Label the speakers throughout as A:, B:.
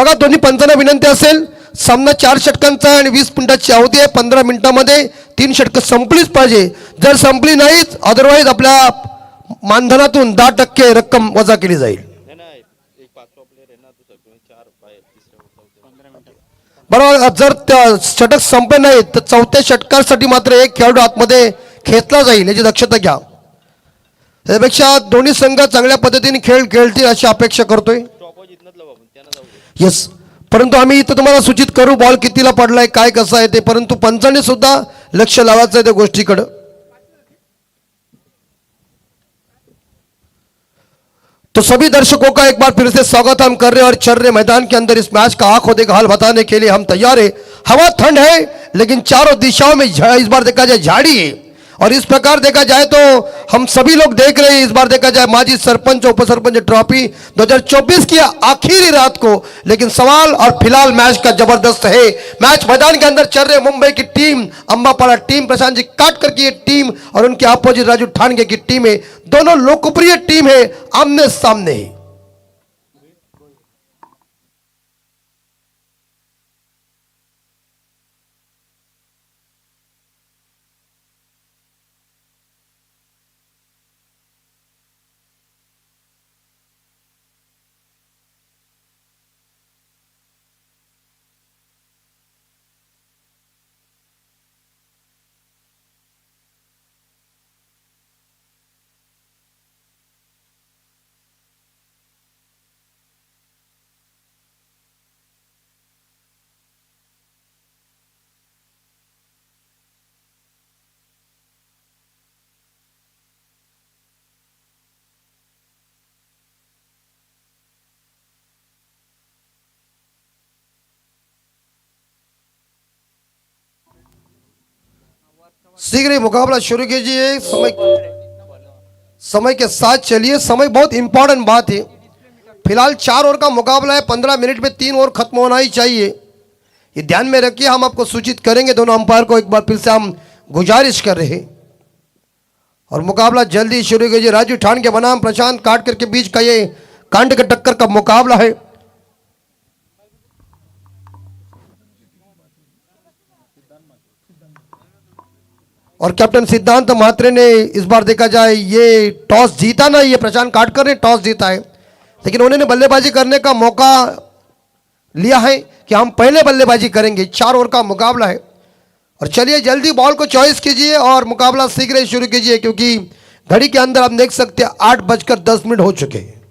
A: बघा दोन्ही पंचांना विनंती असेल, सामना 4 षटकांचा आणि 20 मिनिटाची अवधी आहे. 15 मिनिटांमध्ये 3 षटकं संपलीच पाहिजे. जर संपली नाहीच अदरवाईज आपल्या मानधनातून 10% रक्कम वजा केली जाईल. बरोबर. जर षटक संपले नाही तर चौथ्या षटकासाठी मात्र एक खेळाडू आतमध्ये खेचला जाईल, याची दक्षता घ्या. त्यापेक्षा दोन्ही संघ चांगल्या पद्धतीने खेळ खेळतील अशी अपेक्षा करतोय. येस, परंतु आम्ही इथं तुम्हाला सूचित करू बॉल कितीला पडलाय, काय कसं आहे ते, परंतु पंचांनी सुद्धा लक्ष लावायचं आहे त्या गोष्टीकडं. तो सभी दर्शकों का एक बार फिर से स्वागत हम कर रहे हैं और चल रहे मैदान के अंदर इस मैच का आंखों देखा हाल बताने के लिए हम तैयार है. हवा ठंड है लेकिन चारों दिशाओं में इस बार देखा जाए झाड़ी है और इस प्रकार देखा जाए तो हम सभी लोग देख रहे हैं. इस बार देखा जाए माजी सरपंच उप सरपंच ट्रॉफी 2024 की आखिरी रात को, लेकिन सवाल और फिलहाल मैच का जबरदस्त है. मैच मैदान के अंदर चल रहे मुंबई की टीम, अंबापाड़ा टीम, प्रशांत जी काटकर की टीम और उनके अपोजिट राजू ठानगे की टीम है. दोनों लोकप्रिय टीम है, आमने सामने है. शीघ्र ही मुकाबला शुरू कीजिए. समय के साथ चलिए. समय बहुत इंपॉर्टेंट बात है. फिलहाल 4 ओवर का मुकाबला है. 15 मिनट में 3 ओवर खत्म होना ही चाहिए, ये ध्यान में रखिए. हम आपको सूचित करेंगे दोनों अंपायर को एक बार फिर से हम गुजारिश कर रहे हैं. और मुकाबला जल्दी शुरू कीजिए. राजू ठानगे बनाम प्रशांत काटकर के बीच का ये कांड के टक्कर का मुकाबला है. और कैप्टन सिद्धांत म्हात्रे ने इस बार देखा जाए ये टॉस जीता ना, ये प्रशांत काटकर ने टॉस जीता है, लेकिन उन्होंने बल्लेबाजी करने का मौका लिया है कि हम पहले बल्लेबाजी करेंगे. 4 ओवर का मुकाबला है. और चलिए जल्दी बॉल को चॉइस कीजिए और मुकाबला शीघ्र शुरू कीजिए, क्योंकि घड़ी के अंदर आप देख सकते हैं 8:10 हो चुके हैं.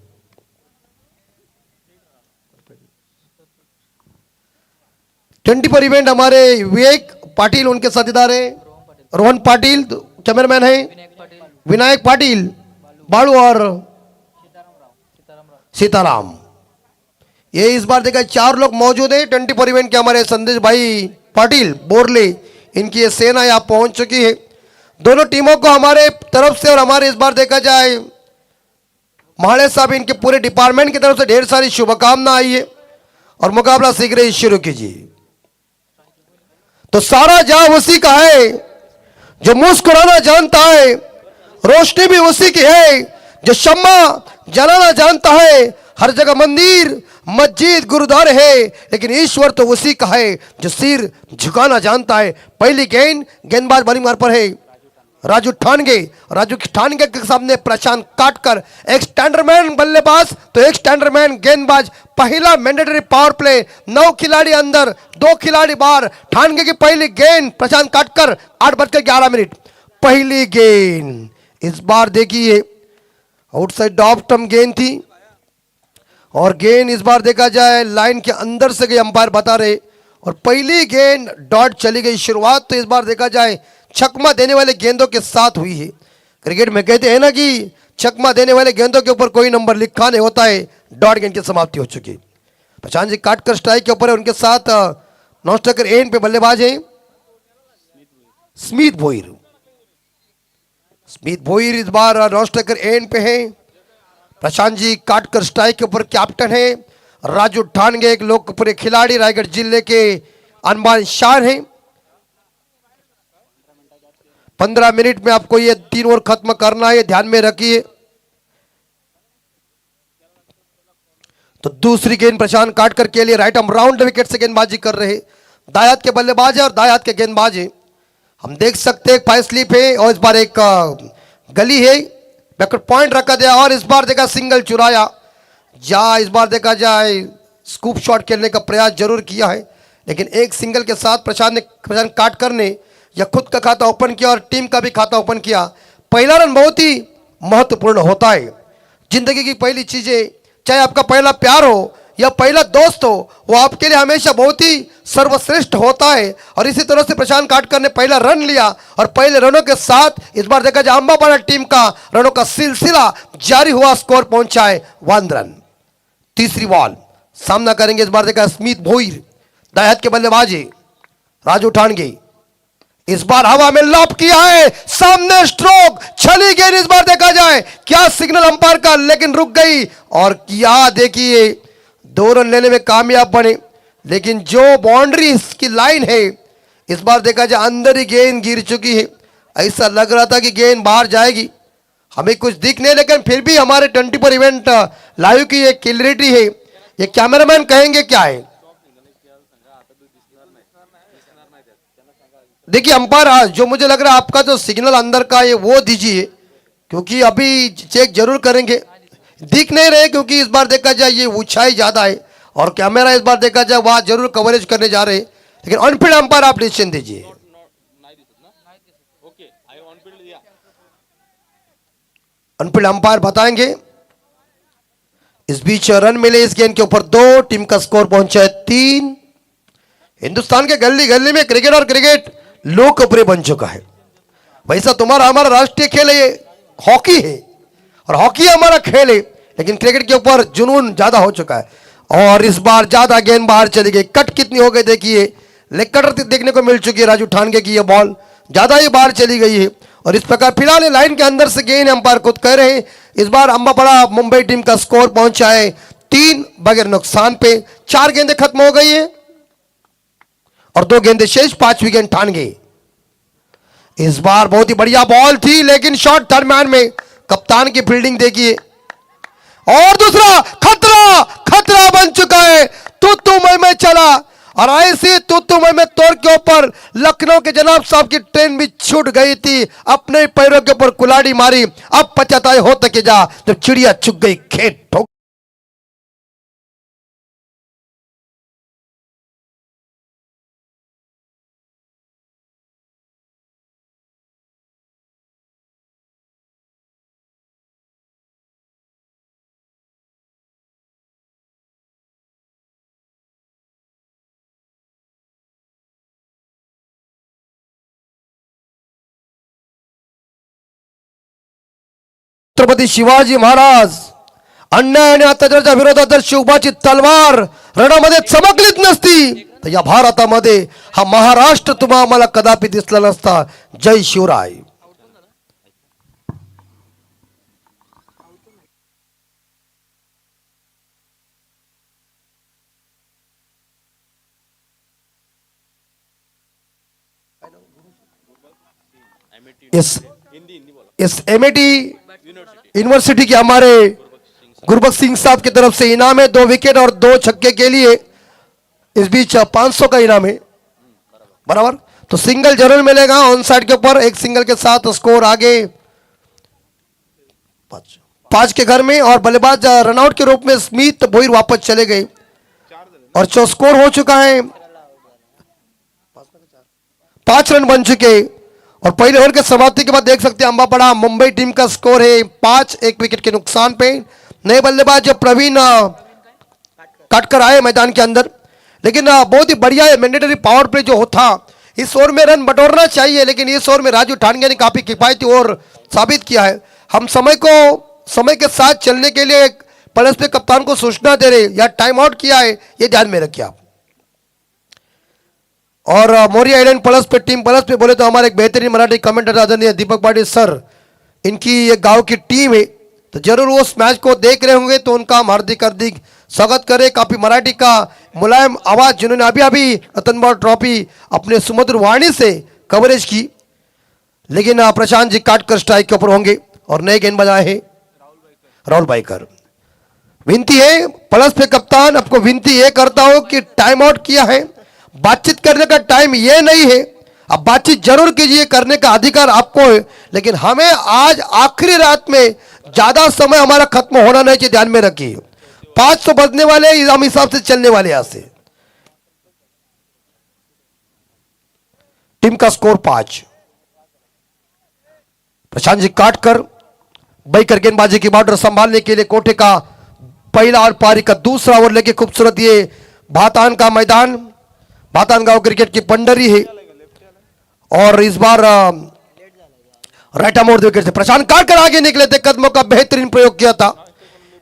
A: ट्वेंटी पर इवेंट हमारे विवेक पाटिल उनके साथीदार है, रोहन पाटिल कैमरामैन है, विनायक पाटिल, बालू और सीताराम. ये इस बार देखा 4 लोग मौजूद हैं. 20 पर इवेंट के हमारे संदेश भाई पाटिल बोरले, इनकी ये सेना यहाँ पहुंच चुकी है. दोनों टीमों को हमारे तरफ से और हमारे इस बार देखा जाए महाले साहब इनके पूरे डिपार्टमेंट की तरफ से ढेर सारी शुभकामना आई है. और मुकाबला शीघ्र ही शुरू कीजिए. तो सारा जहां उसी का है जो मुस्कुराना जानता है, रोशनी भी उसी की है जो शम्मा जलाना जानता है. हर जगह मंदिर मस्जिद गुरुद्वारे है, लेकिन ईश्वर तो उसी का है जो सिर झुकाना जानता है. पहली गेंदबाज बॉलिंग मार पर है राजू ठानगे. राजू ठानगे के सामने प्रशांत काटकर, एक स्टैंडरमैन बल्लेबाज तो एक स्टैंडरमैन गेंदबाज. पहला मैंडेटरी पावर प्ले. 9 खिलाड़ी अंदर 2 खिलाड़ी बाहर. ठानगे की पहली गेंद प्रशांत काटकर. 8:11 पहली गेंद. इस बार देखिए आउटसाइड ऑफ स्टंप गेंद थी और गेंद इस बार देखा जाए लाइन के अंदर से गई, अंपायर बता रहे. और पहली गेंद डॉट चली गई. शुरुआत तो इस बार देखा जाए छक्मा देने वाले गेंदों के साथ हुई है. क्रिकेट में कहते हैं ना कि छक्मा देने वाले गेंदों के ऊपर कोई नंबर लिखा नहीं होता है. डॉट गेंद की समाप्ति हो चुकी. प्रशांत जी काटकर स्ट्राइक के ऊपर है. उनके साथ नॉन स्ट्राइकर एंड पे बल्लेबाज है स्मिथ भोईर. स्मिथ भोईर इस बार नॉन स्ट्राइकर एंड पे है. प्रशांत जी काटकर स्ट्राइक के ऊपर कैप्टन है. राजू ठानगे एक लोकप्रिय खिलाड़ी, रायगढ़ जिले के अनबान शान है. 15 मिनट में आपको ये 3 ओवर खत्म करना है, ध्यान में रखिए. तो दूसरी गेंद प्रशांत काटकर के लिए राइट आर्म राउंड विकेट से गेंदबाजी कर रहे दाएं हाथ के बल्लेबाज है और दाएं हाथ के गेंदबाज है। हम देख सकते हैं एक फाइव स्लिप है और इस बार एक गली है, बैकवर्ड पॉइंट रखा गया और इस बार देखा सिंगल चुराया। जा इस बार देखा जाए स्कूप शॉट खेलने का प्रयास जरूर किया है, लेकिन एक सिंगल के साथ प्रशांत काटकर ने या खुद का खाता ओपन किया और टीम का भी खाता ओपन किया। पहला रन बहुत ही महत्वपूर्ण होता है। जिंदगी की पहली चीजें, चाहे आपका पहला प्यार हो या पहला दोस्त हो, वो आपके लिए हमेशा बहुत ही सर्वश्रेष्ठ होता है। और इसी तरह से प्रशांत काटकर ने पहला रन लिया और पहले रनों के साथ इस बार देखा जाए अंबापाड़ा टीम का रनों का सिलसिला जारी हुआ, स्कोर पहुंचा है 1 रन। तीसरी बॉल सामना करेंगे इस बार देखा स्मिथ भोईर, दाएं हाथ के बल्लेबाज राजू ठाणगे। इस बार हवा में लॉप किया है, सामने स्ट्रोक चली गेंद। इस बार देखा जाए क्या सिग्नल अंपायर का, लेकिन रुक गई और क्या देखिए 2 रन लेने में कामयाब बने। लेकिन जो बाउंड्री की लाइन है इस बार देखा जाए अंदर ही गेंद गिर चुकी है। ऐसा लग रहा था कि गेंद बाहर जाएगी, हमें कुछ दिख नहीं, लेकिन फिर भी हमारे 24 इवेंट लाइव की एक क्लियरिटी है। ये कैमरामैन कहेंगे क्या है। देखिए अंपायर, जो मुझे लग रहा है आपका जो सिग्नल अंदर का है वो दीजिए, क्योंकि अभी चेक जरूर करेंगे। दिख नहीं रहे क्योंकि इस बार देखा जाए ये ऊंचाई ज्यादा है और कैमरा इस बार देखा जाए वहां जरूर कवरेज करने जा रहे हैं, लेकिन ऑनफील्ड अंपायर आप डिसीजन दीजिए। ऑनफील्ड अंपायर बताएंगे। इस बीच रन मिले इस गेंद के ऊपर 2, टीम का स्कोर पहुंचा है 3। हिंदुस्तान के गली गली में क्रिकेट और क्रिकेट लोकप्रिय बन चुका है। वैसा तुम्हारा हमारा राष्ट्रीय खेल है, हॉकी है और हॉकी हमारा खेल है, लेकिन क्रिकेट के ऊपर जुनून ज्यादा हो चुका है। और इस बार ज्यादा गेंद बाहर चली गई, कट कितनी हो गई देखिए, लेग कटर देखने को मिल चुकी है राजू ठाणगे की। यह बॉल ज्यादा ही बाहर चली गई है और इस प्रकार फिलहाल लाइन के अंदर से गेंद अंपायर खुद कह रहे हैं। इस बार अंबापाड़ा मुंबई टीम का स्कोर पहुंचा है 3 बगैर नुकसान पे। 4 गेंदें खत्म हो गई है और 2 गेंदें शेष, 5वीं गेंद ठाणगे। इस बार बहुत ही बढ़िया बॉल थी, लेकिन शॉर्ट दरम्यान में कप्तान की फील्डिंग देखिए और दूसरा खतरा खतरा बन चुका है। तुतुमय में चला और ऐसे तुतुमय में तोड़ के ऊपर लखनऊ के जनाब साहब की ट्रेन भी छूट गई थी, अपने पैरों के ऊपर कुल्हाड़ी मारी। अब पछताए हो तक जा जब चिड़िया चुग गई खेत ठोक। छत्रपती शिवाजी महाराज अन्याय आणि अत्याचाराच्या विरोधात जर शिवबाची तलवार रणामध्ये चमकलीच नसती तर या भारतामध्ये हा महाराष्ट्र तुम्हाला आम्हाला कदापि दिसला नसता। जय शिवराय। इस एमएटी यूनिवर्सिटी के हमारे गुरबख्श सिंह साहब की तरफ से इनाम है 2 विकेट और 2 छक्के के लिए। इस बीच 500 का इनाम है बराबर, तो सिंगल जरूर मिलेगा ऑन साइड के ऊपर। एक सिंगल के साथ स्कोर आगे 5 के घर में और बल्लेबाज रनआउट के रूप में स्मिथ भोईर वापस चले गए और जो स्कोर हो चुका है 5 रन बन चुके। और पहले ओवर के समाप्ति के बाद देख सकते हैं अंबापाड़ा मुंबई टीम का स्कोर है 5, 1 विकेट के नुकसान पे। नए बल्लेबाज प्रवीण काटकर आए मैदान के अंदर, लेकिन बहुत ही बढ़िया है मैंडेटरी पावर प्ले जो होता। इस ओवर में रन बटोरना चाहिए, लेकिन इस ओवर में राजू ठाणगे ने काफी किफायती ओवर साबित किया है। हम समय के साथ चलने के लिए प्लस पे कप्तान को सूचना दे रहे या टाइम आउट किया है, ये ध्यान में रखिए आप। और मोरिया आइलैंड प्लस पे, टीम प्लस पे बोले तो हमारे एक बेहतरीन मराठी कमेंटेटर आदरणीय दीपक पाटिल सर, इनकी ये गांव की टीम है, तो जरूर वो उस मैच को देख रहे होंगे, तो उनका हम हार्दिक हार्दिक स्वागत करें। काफी मराठी का मुलायम आवाज जिन्होंने अभी अभी रतन बॉल ट्रॉफी अपने सुमधुर वाणी से कवरेज की। लेकिन प्रशांत जी काटकर स्ट्राइक के ऊपर होंगे और नए गेंद बजाए हैं राहुल बाइकर। विनती है प्लस पे कप्तान, आपको विनती ये करता हूं कि टाइम आउट किया है, बातचीत करने का टाइम ये नहीं है। अब बातचीत जरूर कीजिए, करने का अधिकार आपको है, लेकिन हमें आज आखिरी रात में ज्यादा समय हमारा खत्म होना नहीं चाहिए, ध्यान में रखिए। 500 बजने वाले, हम हिसाब से चलने वाले यहां से। टीम का स्कोर 5। प्रशांत जी काटकर बैकर गेंदबाजी की बॉर्डर संभालने के लिए कोठे का पहला और पारी का दूसरा ओवर लेके खूबसूरत ये भातान का मैदान, भातान गांव क्रिकेट की पंडरी है। और इस बार राइट आर्म विकेट से प्रशांत काटकर आगे निकले थे, कदमों का बेहतरीन प्रयोग किया था,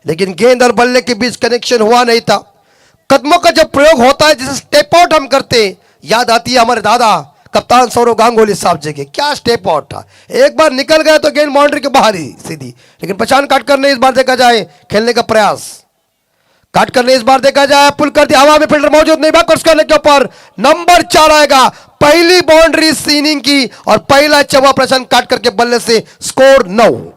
A: लेकिन गेंद और बल्ले के बीच कनेक्शन हुआ नहीं था। कदमों का जब प्रयोग होता है, जैसे स्टेप आउट हम करते हैं, याद आती है हमारे दादा कप्तान सौरव गांगुली साहब जी के, क्या स्टेप आउट था। एक बार निकल गया तो गेंद बाउंड्री के बाहर ही सीधी, लेकिन प्रशांत काटकर ने इस बार देखा जाए खेलने का प्रयास, काटकर ने इस बार देखा जाए पुल कर दिया, हवा में फील्डर मौजूद नहीं, बैकवर्ड्स करने के ऊपर नंबर 4 आएगा। पहली बाउंड्री इस इनिंग की और पहला चौवा प्रशांत काटकर के बल्ले से, स्कोर 9।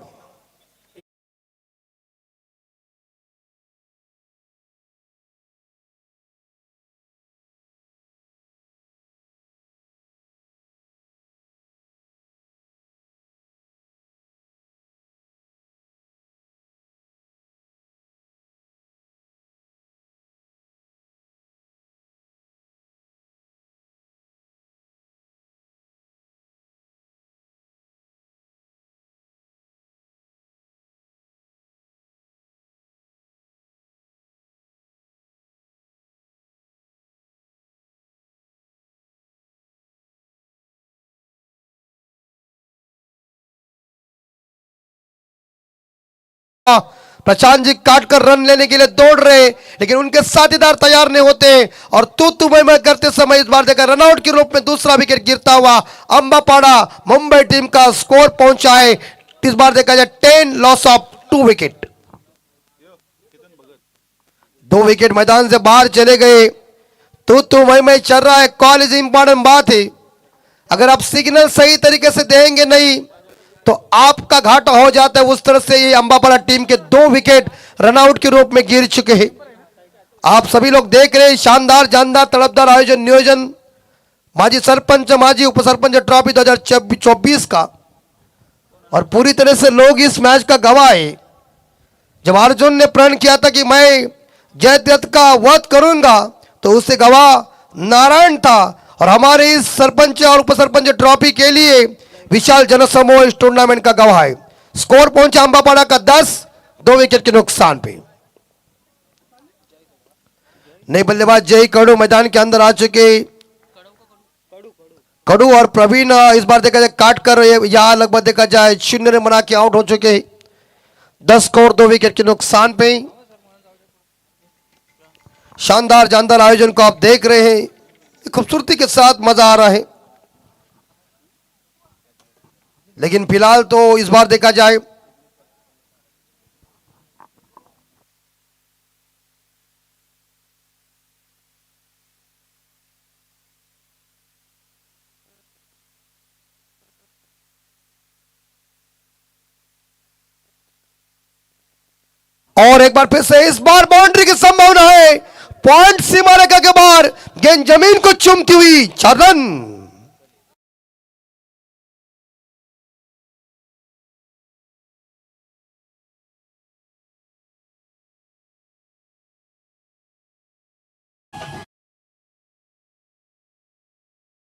A: प्रशांत जी काटकर रन लेने के लिए दौड़ रहे, लेकिन उनके साथीदार तैयार नहीं होते और तू मैं करते समय इस बार देखा रनआउट के रूप में दूसरा विकेट गिरता हुआ अंबापाड़ा मुंबई टीम का स्कोर पहुंचा है। इस बार देखा जाए 10 लॉस ऑफ 2 विकेट। 2 विकेट मैदान से बाहर चले गए, तू मैं चल रहा है। कॉल इज इंपॉर्टेंट बात है, अगर आप सिग्नल सही तरीके से देंगे नहीं तो आपका घाटा हो जाता है। उस तरह से ये अंबापाड़ा टीम के 2 विकेट रनआउट के रूप में गिर चुके हैं। आप सभी लोग देख रहे हैं, शानदार जानदार तड़पदार आयोजन नियोजन माजी सरपंच माजी उप सरपंच ट्रॉफी 2024 का, और पूरी तरह से लोग इस मैच का गवाह है। जब अर्जुन ने प्रण किया था कि मैं जयद्रथ का वध करूंगा, तो उससे गवाह नारायण था, और हमारे इस सरपंच और उप सरपंच ट्रॉफी के लिए विशाल जनसमूह इस टूर्नामेंट का गवाह है। स्कोर पहुंचा अंबापाड़ा का 10, 2 विकेट के नुकसान पे। नए बल्लेबाज जय कड़ू मैदान के अंदर आ चुके, कड़ू और प्रवीण इस बार देखा जाए काट कर यहां लगभग देखा जाए 0 रन बना के आउट हो चुके। 10 स्कोर 2 विकेट के नुकसान पे। शानदार जानदार आयोजन को आप देख रहे हैं, खूबसूरती के साथ मजा आ रहा है, लेकिन फिलहाल तो इस बार देखा जाए और एक बार फिर से इस बार बाउंड्री की संभावना है। पॉइंट सीमा रेखा के बाहर गेंद जमीन को चूमती हुई 4 रन।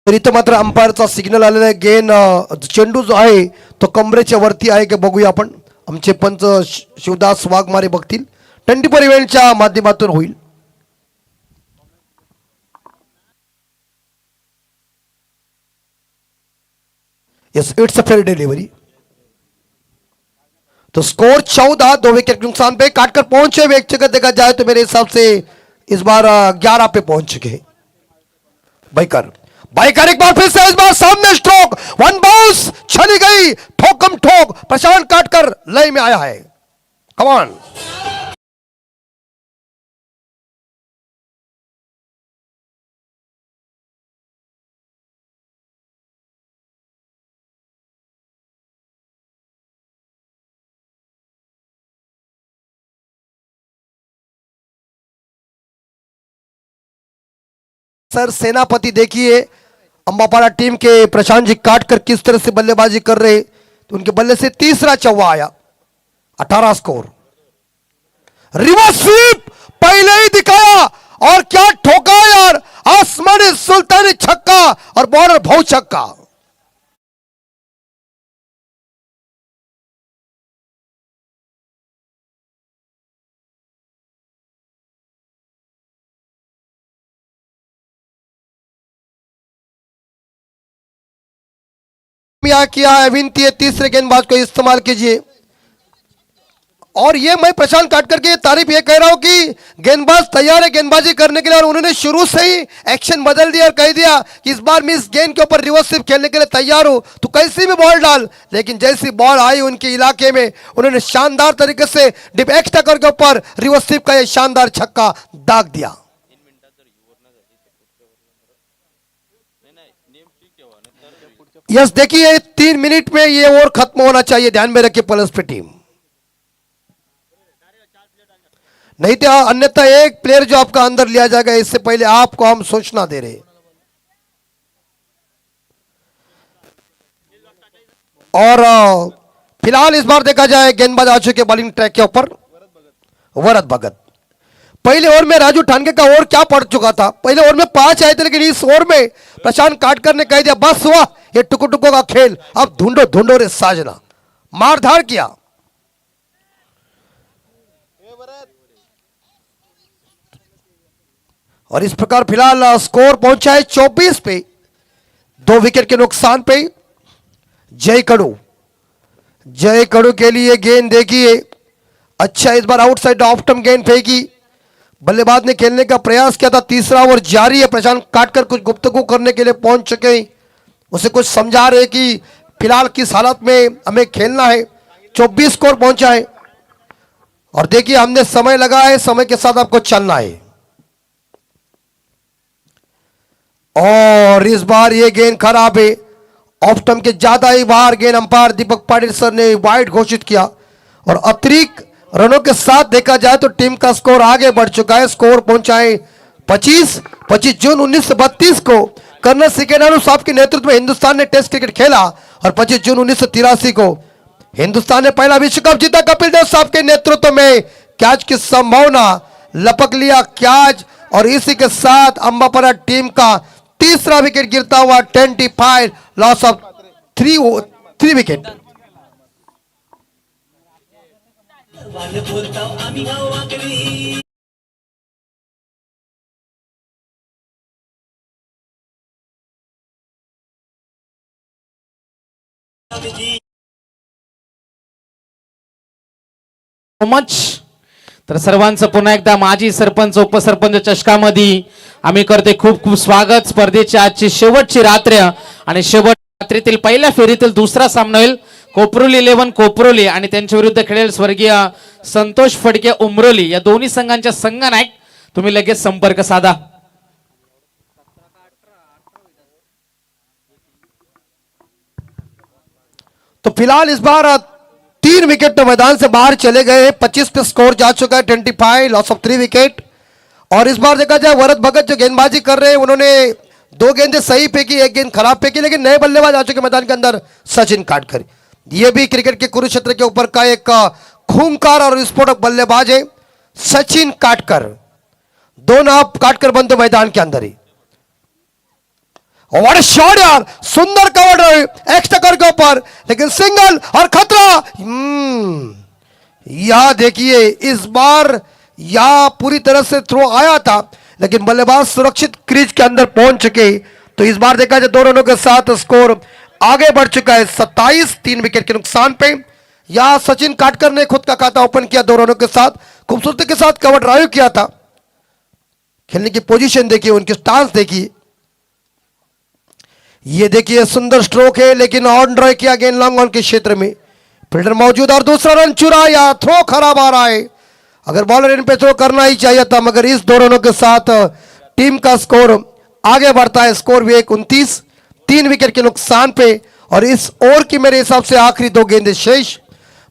A: इथं मात्र अंपायरचा सिग्नल आलेला आहे, गेंद चेंडू जो आहे तो कमरेच्या वरती आहे की बघूया आपण, आमचे पंच शिवदास वाघमारे बघतील। 24 इव्हेंटच्या माध्यमातून होईल। Yes, it's a fair delivery. तो स्कोर 14, 2 विकेट के नुकसान पे। काटकर पहुंचे हुए एक जगह देखा जाए तो मेरे हिसाब से इस बार 11 पे पहुंच चुके हैं। बाइकर बाइकर एक बार फिर से इस बार सामने स्ट्रोक, 1 बाउंस चली गई, ठोकम ठोक प्रशांत काटकर लय में आया है। कमान सर सेनापति देखिए अम्बापाड़ा टीम के प्रशांत जी काट कर किस तरह से बल्लेबाजी कर रहे, तो उनके बल्ले से तीसरा चौवा आया, 18 स्कोर। रिवर्स स्वीप पहले ही दिखाया और क्या ठोका यार, आसमानी सुल्तानी छक्का और बॉलर भाऊ छक्का। किया है विनती है तीसरे गेंदबाज को इस्तेमाल कीजिए। और ये मैं प्रशांत काटकर के तारीफ ये कह रहा हूं कि गेंदबाज तैयार है गेंदबाजी करने के लिए, और उन्होंने शुरू से ही एक्शन बदल दिया और कह दिया कि इस बार मैं इस गेंद के ऊपर रिवर्स स्वीप खेलने के लिए तैयार हूं, तो कैसी भी बॉल डाल। लेकिन जैसी बॉल आई उनके इलाके में उन्होंने शानदार तरीके से डिप एक्स्ट्रा करके ऊपर रिवर्स स्वीप का ये शानदार छक्का दाग दिया। यस देखिए 3 मिनट में ये ओवर खत्म होना चाहिए, ध्यान में रखिए प्लस पे टीम, नहीं तो अन्यथा एक प्लेयर जो आपका अंदर लिया जाएगा, इससे पहले आपको हम सोचना दे रहे। और फिलहाल इस बार देखा जाए गेंदबाज आ चुके बॉलिंग ट्रैक के ऊपर वरद भगत। पहले ओवर में राजू ठानके का ओवर क्या पड़ चुका था, पहले ओवर में 5 आए थे, लेकिन इस ओवर में प्रशांत काटकर ने कह दिया बस हुआ ये टुकु टुको का खेल, अब ढूंढो ढूंढो रे साजना, मारधार किया। और इस प्रकार फिलहाल स्कोर पहुंचा है 24 पे, 2 विकेट के नुकसान पे। जय कड़ू के लिए गेंद देखिए, अच्छा इस बार आउटसाइड ऑफ स्टंप गेंद फेंकी, बल्लेबाज ने खेलने का प्रयास किया था, तीसरा ओवर जारी है, प्रशांत काटकर कुछ गुफ्तगू करने के लिए पहुंच चुके हैं, उसे कुछ समझा रहे कि फिलहाल किस हालत में हमें खेलना है। 24 स्कोर पहुंचा है और देखिए हमने समय लगा है, समय के साथ आपको चलना है। और इस बार ये गेंद खराब है, ऑफ स्टंप के ज्यादा ही बाहर गेंद अंपायर दीपक पाटिल सर ने वाइड घोषित किया, और अतिरिक्त रनों के साथ देखा जाए तो टीम का स्कोर आगे बढ़ चुका है। स्कोर पहुंचा है 25 जून 1932 को कर्नल सिकेनारू साहब के नेतृत्व में हिंदुस्तान ने टेस्ट क्रिकेट खेला, और 25 जून 1983 को हिंदुस्तान ने पहला विश्व कप जीता। कपिल देव साहब के नेतृत्व में कैच की संभावना, लपक लिया कैच, और इसी के साथ अम्बापाड़ा टीम का तीसरा विकेट गिरता हुआ 25 लॉस ऑफ 3 विकेट।
B: मच तर सर्वांचं पुन्हा एकदा माजी सरपंच उपसरपंच चषकामध्ये आम्ही करते खूप खूप स्वागत। स्पर्धेची आजची शेवटची रात्र आणि शेवट रात्रीतील पहिल्या फेरीतील दुसरा सामना होईल कोपरोली 11 कोपरोली आणि त्यांच्या विरुद्ध खेळेल स्वर्गीय संतोष फडके उमरोली, या दोन्ही संघांच्या संघनायक तुम्ही लगेच संपर्क साधा।
A: तो फिलहाल इस बार 3 विकेट तो मैदान से बाहर चले गए, 25 पे स्कोर जा चुका है, 25 लॉस ऑफ 3 विकेट। और इस बार देखा जाए वरद भगत जो गेंदबाजी कर रहे हैं, उन्होंने 2 गेंदें सही फेंकी, 1 गेंद खराब फेंकी, लेकिन नए बल्लेबाज आ चुके मैदान के अंदर, सचिन काटकर। ये भी क्रिकेट के कुरुक्षेत्र के ऊपर का एक खूंखार और विस्फोटक बल्लेबाज है, सचिन काटकर। 2 नाप काटकर बनते मैदान के अंदर ही। और शॉट यार, सुंदर कवर एक्स्ट्रा करके ऊपर, लेकिन सिंगल और खतरा। यह देखिए इस बार यह पूरी तरह से थ्रो आया था, लेकिन बल्लेबाज सुरक्षित क्रीज के अंदर पहुंच चुके। तो इस बार देखा जाए 2 रनों के साथ स्कोर आगे बढ़ चुका है 27, 3 विकेट के नुकसान पे। यह सचिन काटकर ने खुद का खाता ओपन किया 2 रनों के साथ, खूबसूरती के साथ कवर ड्राइव किया था। खेलने की पोजीशन देखिए, उनकी स्टांस देखिए, ये देखिए सुंदर स्ट्रोक है, लेकिन ऑन ड्राइव किया गेंद लॉन्ग ऑन के क्षेत्र में, फील्डर मौजूद और दूसरा रन चुराया, थ्रो खराब आ रहा है। अगर बॉलर इन पे थ्रो करना ही चाहिए था, मगर इस 2 रनों के साथ टीम का स्कोर आगे बढ़ता है। स्कोर भी 29, 3 विकेट के नुकसान पे। और इस ओवर की मेरे हिसाब से आखिरी 2 गेंदें शेष।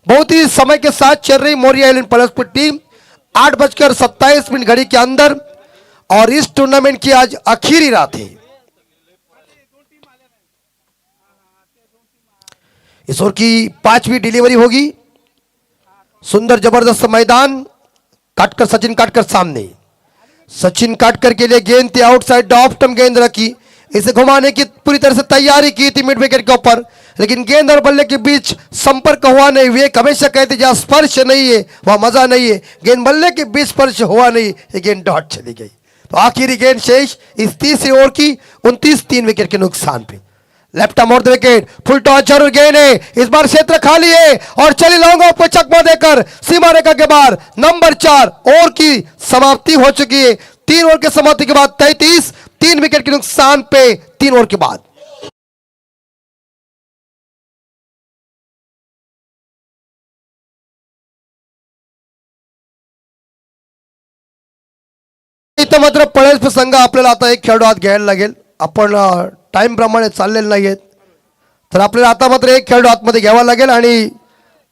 A: बहुत ही समय के साथ चल रही मोरिया आइलैंड प्लस पर टीम 8:27 घड़ी के अंदर, और इस टूर्नामेंट की आज आखिरी रात है। इस ओवर की 5वीं डिलीवरी होगी। सुंदर जबरदस्त मैदान, काटकर सचिन काटकर सामने, सचिन काटकर के लिए गेंद थी आउटसाइड ऑफ स्टंप गेंद रखी, इसे घुमाने की पूरी तरह से तैयारी की थी मिड विकेट के ऊपर, लेकिन गेंद और बल्ले के बीच संपर्क हुआ नहीं। वे हमेशा कहते जहां स्पर्श नहीं है वहां मजा नहीं है, गेंद बल्ले के बीच स्पर्श हुआ नहीं, ये गेंद डॉट चली गई। तो आखिरी गेंद शेष इस तीसरी ओवर की 29 3 विकेट के नुकसान पे। Left arm of the wicket, full toss जरूर गेंद है, इस बार क्षेत्र खाली है और चली लॉन्ग ऑफ को चकमा देकर सीमा रेखा के बाहर नंबर 4 ओवर की समाप्ति हो चुकी है। 3 ओवर के समाप्ति के बाद 33 3 विकेट के नुकसान पे 3 ओवर के बाद। इथं मात्र पळेल प्रसंग आपल्याला आता एक खेळाडू आत घ्यायला लागेल। आपण टाइम प्रमाणे चाललेले नाहीयेत, तर आपल्याला आता मात्र एक खेळाडू आतमध्ये घ्यावा लागेल आणि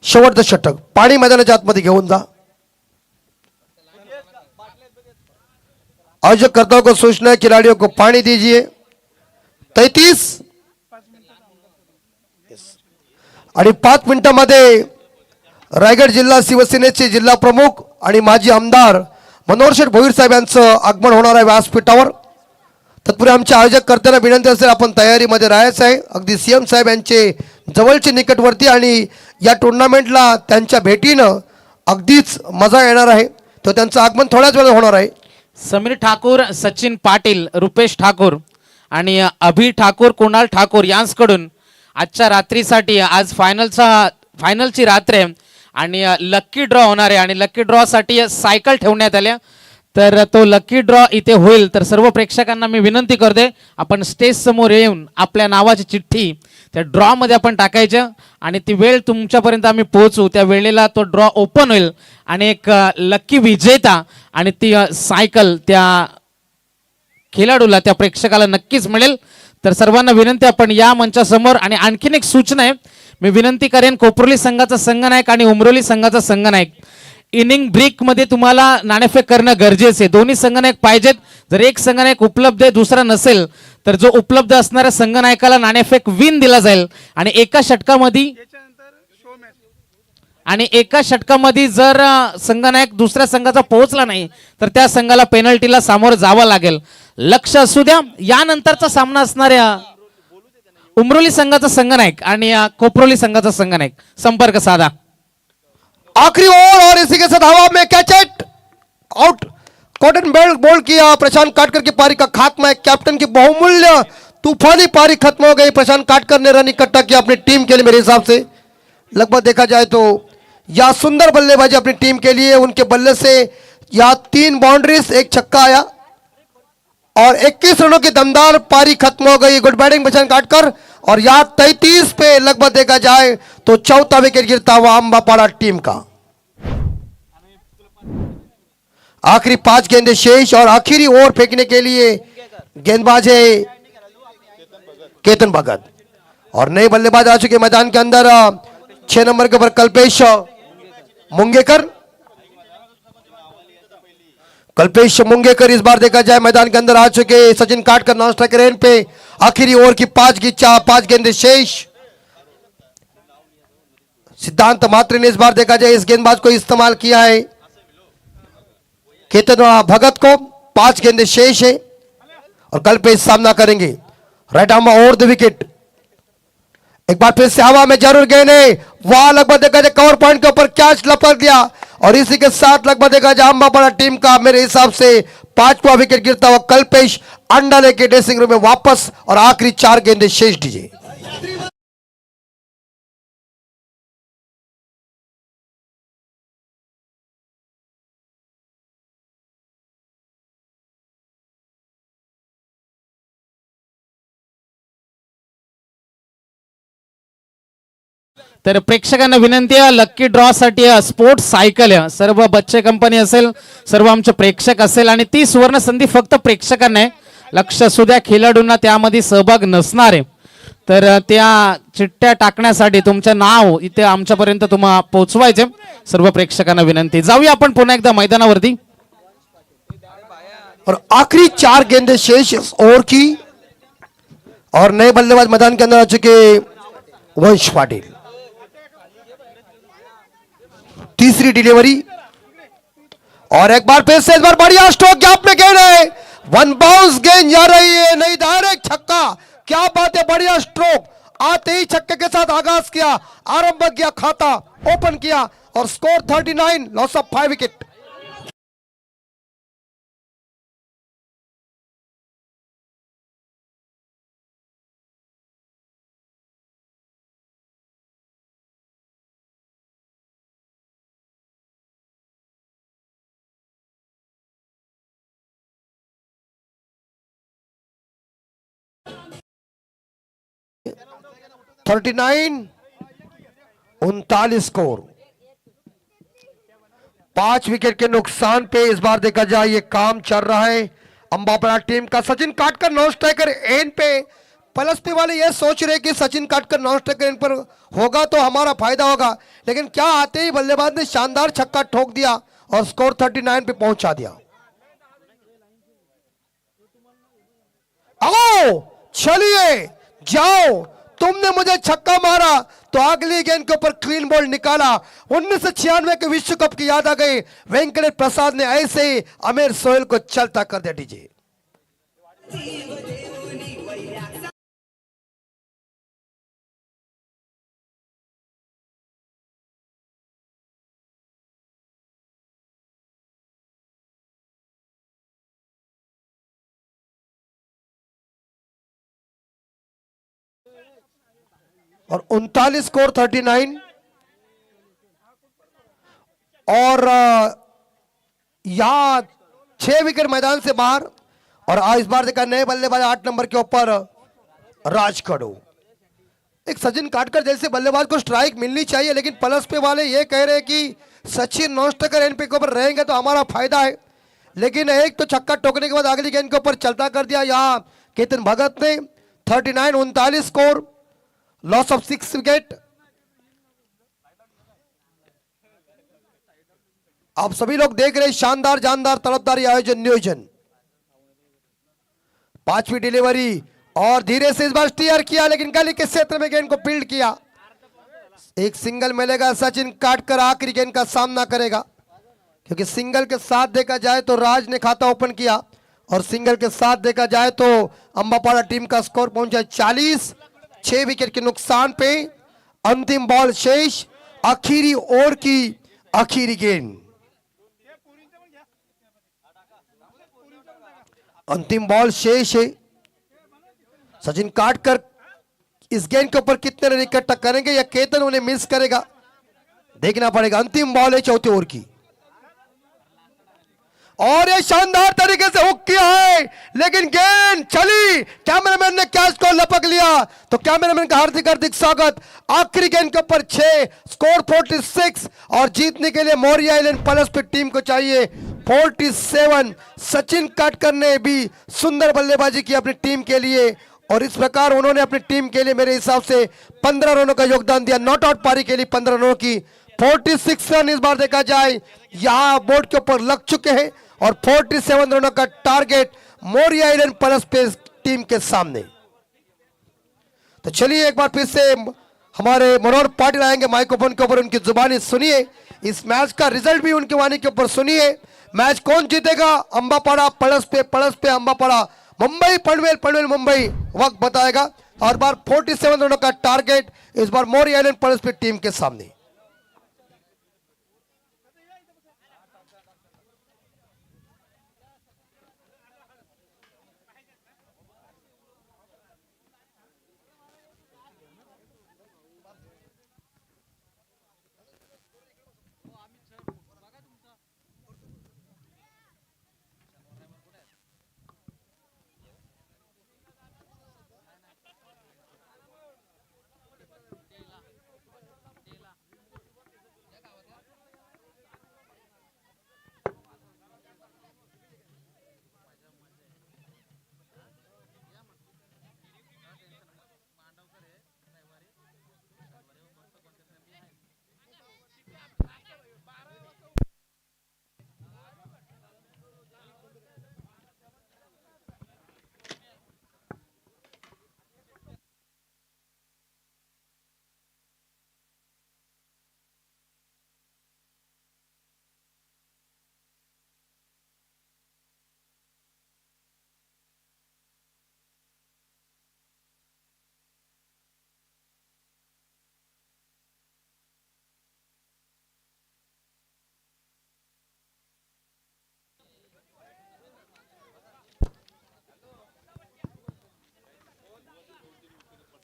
A: शेवटचं षटक पाणी मैदानाच्या आतमध्ये घेऊन जा। आयोजक कर्ताओं को सूचना है, खिलाड़ियों को पानी दीजिए। 33 आणि 5 मिनिटांमध्ये रायगड जिल्हा शिवसेनेचे जिल्हा प्रमुख आणि माजी आमदार मनोहर शेठ भोईर साहेब यांचं आगमन होणार आहे व्यासपीठावर। तत्पूर्वी आमच्या आयोजक कर्त्यांना विनंती असेल, आपण तयारीमध्ये राहायचं आहे। अगदी सीएम साहेब यांचे जवळचे निकटवर्ती आणि या टुर्नामेंटला त्यांच्या भेटीनं अगदीच मजा येणार आहे, तर त्यांचं आगमन थोड्याच वेळात होणार आहे।
B: समीर ठाकूर, सचिन पाटील, रुपेश ठाकूर आणि अभि ठाकूर, कुणाल ठाकूर यांच्याकडून आजच्या रात्रीसाठी, आज फायनलची रात्र आहे आणि लक्की ड्रॉ होणार आहे आणि लक्की ड्रॉसाठी सायकल ठेवण्यात आल्या, तर तो लकी ड्रॉ इथे होईल। तर सर्व प्रेक्षकांना मी विनंती करते, आपण स्टेज समोर येऊन आपल्या नावाची चिठ्ठी त्या ड्रॉ मध्ये आपण टाकायचं आणि ती वेळ तुमच्यापर्यंत आम्ही पोहोचू, त्या वेळेला तो ड्रॉ ओपन होईल आणि एक लकी विजेता आणि ती सायकल त्या खेळाडूला, त्या प्रेक्षकाला नक्कीच मिळेल। तर सर्वांना विनंती, आपण या मंचासमोर। आणि आणखीन एक सूचना आहे, मी विनंती करेन, कोपरोली संघाचा संघनायक आणि उमरोली संघाचा संघनायक इनिंग ब्रेक मध्ये तुम्हाला नाणेफेक करणं गरजेचे आहे। दोन्ही संघनायक पाहिजेत। जर एक संघनायक उपलब्ध आहे, दुसरा नसेल, तर जो उपलब्ध असणाऱ्या संघनायकाला नाणेफेक विन दिला जाईल आणि एका षटकामध्ये जर संघनायक दुसऱ्या संघाचा पोहोचला नाही तर त्या संघाला पेनल्टीला सामोरं जावं लागेल। लक्ष असू द्या, यानंतरचा सामना असणाऱ्या उमरोली संघाचा संघनायक आणि कोपरोली संघाचा संघनायक संपर्क साधा।
A: आखिरी ओवर और इसी के साथ हवा में catch it out. Cotton belt ball किया, प्रशांत काटकर की पारी का खात्मा है। कैप्टन की बहुमूल्य तूफानी पारी खत्म हो गई। प्रशांत काटकर ने रन इकट्ठा किया अपनी टीम के लिए। मेरे हिसाब से लगभग देखा जाए तो यह सुंदर बल्लेबाजी अपनी टीम के लिए, उनके बल्ले से यह 3 बाउंड्रीज, 1 छक्का आया और 21 रनों की दमदार पारी खत्म हो गई। गुड बैटिंग प्रशांत काटकर। और यह 33 पे लगभग देखा जाए तो चौथा विकेट गिरता हुआ अंबापाड़ा टीम का। आखिरी 5 गेंदें शेष और आखिरी ओवर फेंकने के लिए गेंदबाज है केतन भगत और नए बल्लेबाज आ चुके मैदान के अंदर। 6 नंबर के ऊपर कल्पेश मुंगेकर। कल्पेश मुंगेकर इस बार देखा जाए मैदान के अंदर आ चुके। सचिन काटकर नॉन स्ट्राइक रेन पे। आखिरी ओवर की 5 गेंदें शेष। सिद्धांत मात्री ने इस बार देखा जाए इस गेंदबाज को इस्तेमाल किया है। केतन भगत को 5 गेंदें शेष है और कल्पेश सामना करेंगे। Right arm over the wicket. एक बार फिर से हवा में जरूर गेंदे, वहां लगभग देखा जाए कवर पॉइंट के ऊपर कैच लपक दिया और इसी के साथ लगभग देखा जाए अंबापाड़ा टीम का मेरे हिसाब से 5वां विकेट गिरता हुआ कल्पेश अंडा लेके ड्रेसिंग रूम में वापस और आखिरी 4 गेंदें शेष दीजिए।
B: तर प्रेक्षकांना विनंती आहे, लक्की ड्रॉ साठी स्पोर्ट्स सायकल आहे, सर्व बच्चे कंपनी असेल, सर्व आमचे प्रेक्षक असेल आणि ती सुवर्ण संधी फक्त प्रेक्षकांना आहे। लक्ष असू द्या, खेळाडूंना त्यामध्ये सहभाग नसणार आहे। तर त्या चिठ्ठ्या टाकण्यासाठी तुमचं नाव इथे आमच्यापर्यंत तुम्हाला पोहोचवायचे। सर्व प्रेक्षकांना विनंती। जाऊया आपण पुन्हा एकदा मैदानावरती।
A: और आखिरी 4 गेंदें शेष इस ओवर की और नए बल्लेबाज मैदान के अंदर आ चुके वंश पाटिल। तीसरी डिलीवरी और एक बार फिर से इस बार बढ़िया स्ट्रोक गैप में गेंद है, वन बाउंस गेंद जा रही है, नहीं डायरेक्ट छक्का। क्या बात है, बढ़िया स्ट्रोक, आते ही छक्के के साथ आगाज किया, आरंभ किया, खाता ओपन किया और score 39, loss of 5 wicket. Thirty 39 score. 5 wicket के नुकसान पे इस बार देखा जाए ये काम चल रहा है अंबापड़ा टीम का। सचिन काटकर नॉन स्ट्राइकर एन पे, प्लस पे वाले ये सोच रहे कि सचिन काटकर नॉन स्ट्राइकर एन पर होगा तो हमारा फायदा होगा, लेकिन क्या आते ही बल्लेबाज ने शानदार छक्का ठोक दिया और स्कोर 39 पे पहुंचा दिया। आओ चलिए जाओ, तुमने मुझे छक्का मारा तो अगली गेंद के ऊपर क्लीन बॉल निकाला। 1996 के विश्व कप की याद आ गई, वेंकटेश प्रसाद ने ऐसे ही अमीर सोहेल को चलता कर दिया। डीजे और 39 स्कोर 39 और यहां 6 विकेट मैदान से बाहर। और इस बार देखा नए बल्लेबाज 8 नंबर के ऊपर राज खड़ू। एक सचिन काटकर जैसे बल्लेबाज को स्ट्राइक मिलनी चाहिए, लेकिन प्लस पे वाले ये कह रहे हैं कि सचिन नॉन स्ट्राइकर एनपी के ऊपर रहेंगे तो हमारा फायदा है, लेकिन एक तो छक्का टोकने के बाद अगली गेंद के ऊपर चलता कर दिया यहाँ केतन भगत ने। 39 स्कोर, लॉस ऑफ 6 विकेट। आप सभी लोग देख रहे हैं शानदार जानदार तड़पदार आयोजन नियोजन। 5वीं डिलीवरी और धीरे से इस बार स्टीयर किया, लेकिन गली के क्षेत्र में गेंद को फील्ड किया। एक सिंगल मिलेगा, सचिन काटकर आखिरी गेंद का सामना करेगा, क्योंकि सिंगल के साथ देखा जाए तो राज ने खाता ओपन किया और सिंगल के साथ देखा जाए तो अंबापाड़ा टीम का स्कोर पहुंचा 40। 6 विकेट के नुकसान पे अंतिम बॉल शेष, आखिरी ओवर की आखिरी गेंद। अंतिम बॉल शेष है। सचिन काटकर इस गेंद के ऊपर कितने रन इकट्ठा करेंगे या केतन उन्हें मिस करेगा, देखना पड़ेगा। अंतिम बॉल है चौथे ओवर की और ये शानदार तरीके से हुक किया है, लेकिन गेंद चली, कैमरामैन ने कैच को लपक लिया, तो कैमरामैन का हार्दिक हार्दिक स्वागत। आखिरी गेंद के ऊपर 6, स्कोर 46 और जीतने के लिए मौर्य आइलैंड प्लस पे टीम को चाहिए 47। सचिन काटकर ने भी सुंदर बल्लेबाजी की अपनी टीम के लिए और इस प्रकार उन्होंने अपनी टीम के लिए मेरे हिसाब से 15 रनों का योगदान दिया। नॉट आउट पारी के लिए 15 रनों की 46 रन इस बार देखा जाए यहां बोर्ड के ऊपर लग चुके हैं और 47 रनों का टारगेट मौर्य आइलैंड प्लस पे टीम के सामने। तो चलिए एक बार फिर से हमारे मनोहर पाटिल आएंगे माइक्रोफोन के ऊपर, उनकी जुबानी सुनिए, इस मैच का रिजल्ट भी उनकी वाणी के ऊपर सुनिए। मैच कौन जीतेगा, अंबापाड़ा प्लस पे अंबापाड़ा, मुंबई पनवेल, पनवेल मुंबई, वक्त बताएगा। और बार 47 रनों का टारगेट इस बार मौर्य आइलैंड प्लस पे टीम के सामने।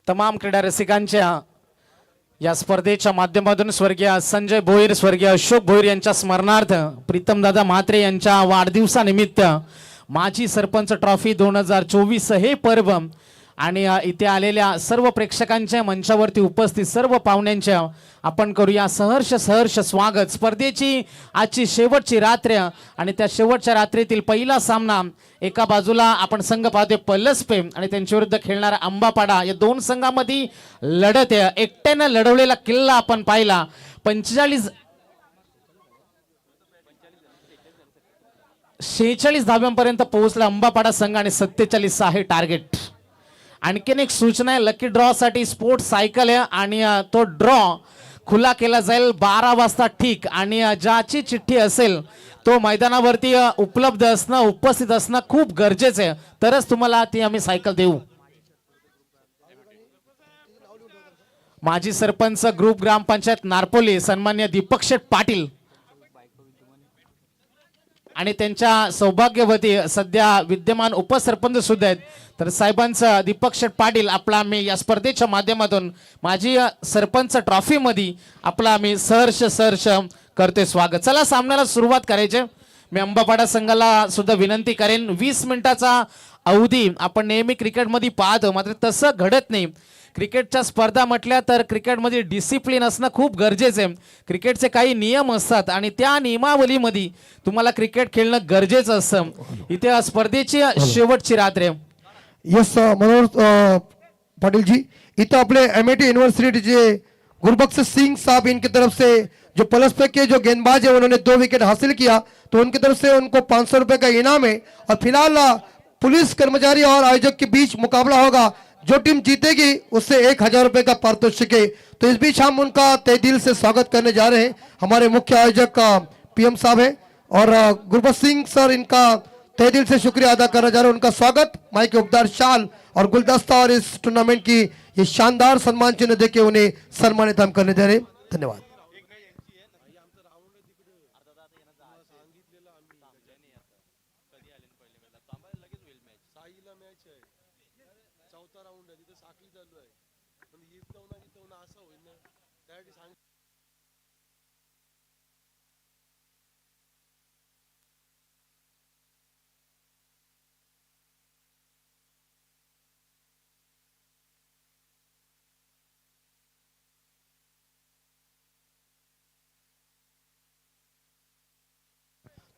B: तमाम क्रीडा रसिकांच्या या स्पर्धेच्या माध्यमातून स्वर्गीय संजय भोईर, स्वर्गीय अशोक भोईर यांच्या स्मरणार्थ प्रीतमदादा म्हात्रे यांच्या वाढदिवसानिमित्त माजी सरपंच ट्रॉफी 2024 हे पर्व आणि इथे आलेल्या सर्व प्रेक्षकांच्या मंचावरती उपस्थित सर्व पाहुण्यांच्या आपण करूया सहर्ष स्वागत. स्पर्धेची आजची शेवटची रात्र आणि त्या शेवटच्या रात्रीतील पहिला सामना, एका बाजूला आपण संघ पाहतोय पलसपे आणि त्यांच्या विरुद्ध खेळणारा अंबापाडा. या दोन संघामध्ये लढत आहे. एकट्यानं लढवलेला किल्ला आपण पाहिला. 46 धाव्यांपर्यंत पोहोचला अंबापाडा संघ आणि 47 आहे टार्गेट. आणखीन एक सूचना आहे, लकी ड्रॉ साठी स्पोर्ट्स सायकल आहे आणि तो ड्रॉ खुला केला जाईल 12 वाजता ठीक. आणि ज्याची चिठ्ठी असेल तो मैदानावरती उपलब्ध असणं, उपस्थित असणं खूप गरजेचं आहे, तरच तुम्हाला ती आम्ही सायकल देऊ. माजी सरपंच ग्रुप ग्रामपंचायत नारपोली सन्मान्य दीपक शेठ पाटील आणि त्यांच्या सौभाग्यवती सध्या विद्यमान उपसरपंच सुद्धा आहेत. तर साहेबांचं दीपक शेठ पाटील आपला आम्ही या स्पर्धेच्या माध्यमातून माजी सरपंच ट्रॉफी मध्ये आपला आम्ही सहर्ष करते स्वागत. चला सामन्याला सुरुवात करायचे. मी अंबापाडा संघाला सुद्धा विनंती करेन, 20 मिनिटाचा अवधी आपण नेहमी क्रिकेटमध्ये पाहतो, मात्र तसं घडत नाही. क्रिकेटच्या स्पर्धा म्हटल्या तर क्रिकेटमध्ये डिसिप्लिन असणं खूप गरजेचं आहे. क्रिकेटचे काही नियम असतात आणि त्या नियमावलीमध्ये तुम्हाला क्रिकेट खेळणं गरजेचं असतं. इथे स्पर्धेची शेवटची रात्र आहे.
A: यस मनोहर पाटिल जी, इतना अपने एमआईटी यूनिवर्सिटी के गुरबख्श सिंह साहब इनकी तरफ से जो पलसपे के जो गेंदबाज है उन्होंने 2 विकेट हासिल किया, तो उनकी तरफ से उनको 500 रुपए का इनाम है. और फिलहाल पुलिस कर्मचारी और आयोजक के बीच मुकाबला होगा. जो टीम जीतेगी उससे 1000 रुपए का पारितोषिक है. तो इस बीच हम उनका तहे दिल से स्वागत करने जा रहे हैं. हमारे मुख्य आयोजक पीएम साहब है और गुरबख्श सिंह सर इनका तहे दिल से शुक्रिया अदा करना जा रहे हैं. उनका स्वागत, माई के उपदार शाल और गुलदस्ता और इस टूर्नामेंट की ये शानदार सम्मान चिन्ह देके उन्हें सम्मानित हम करने जा रहे हैं. धन्यवाद.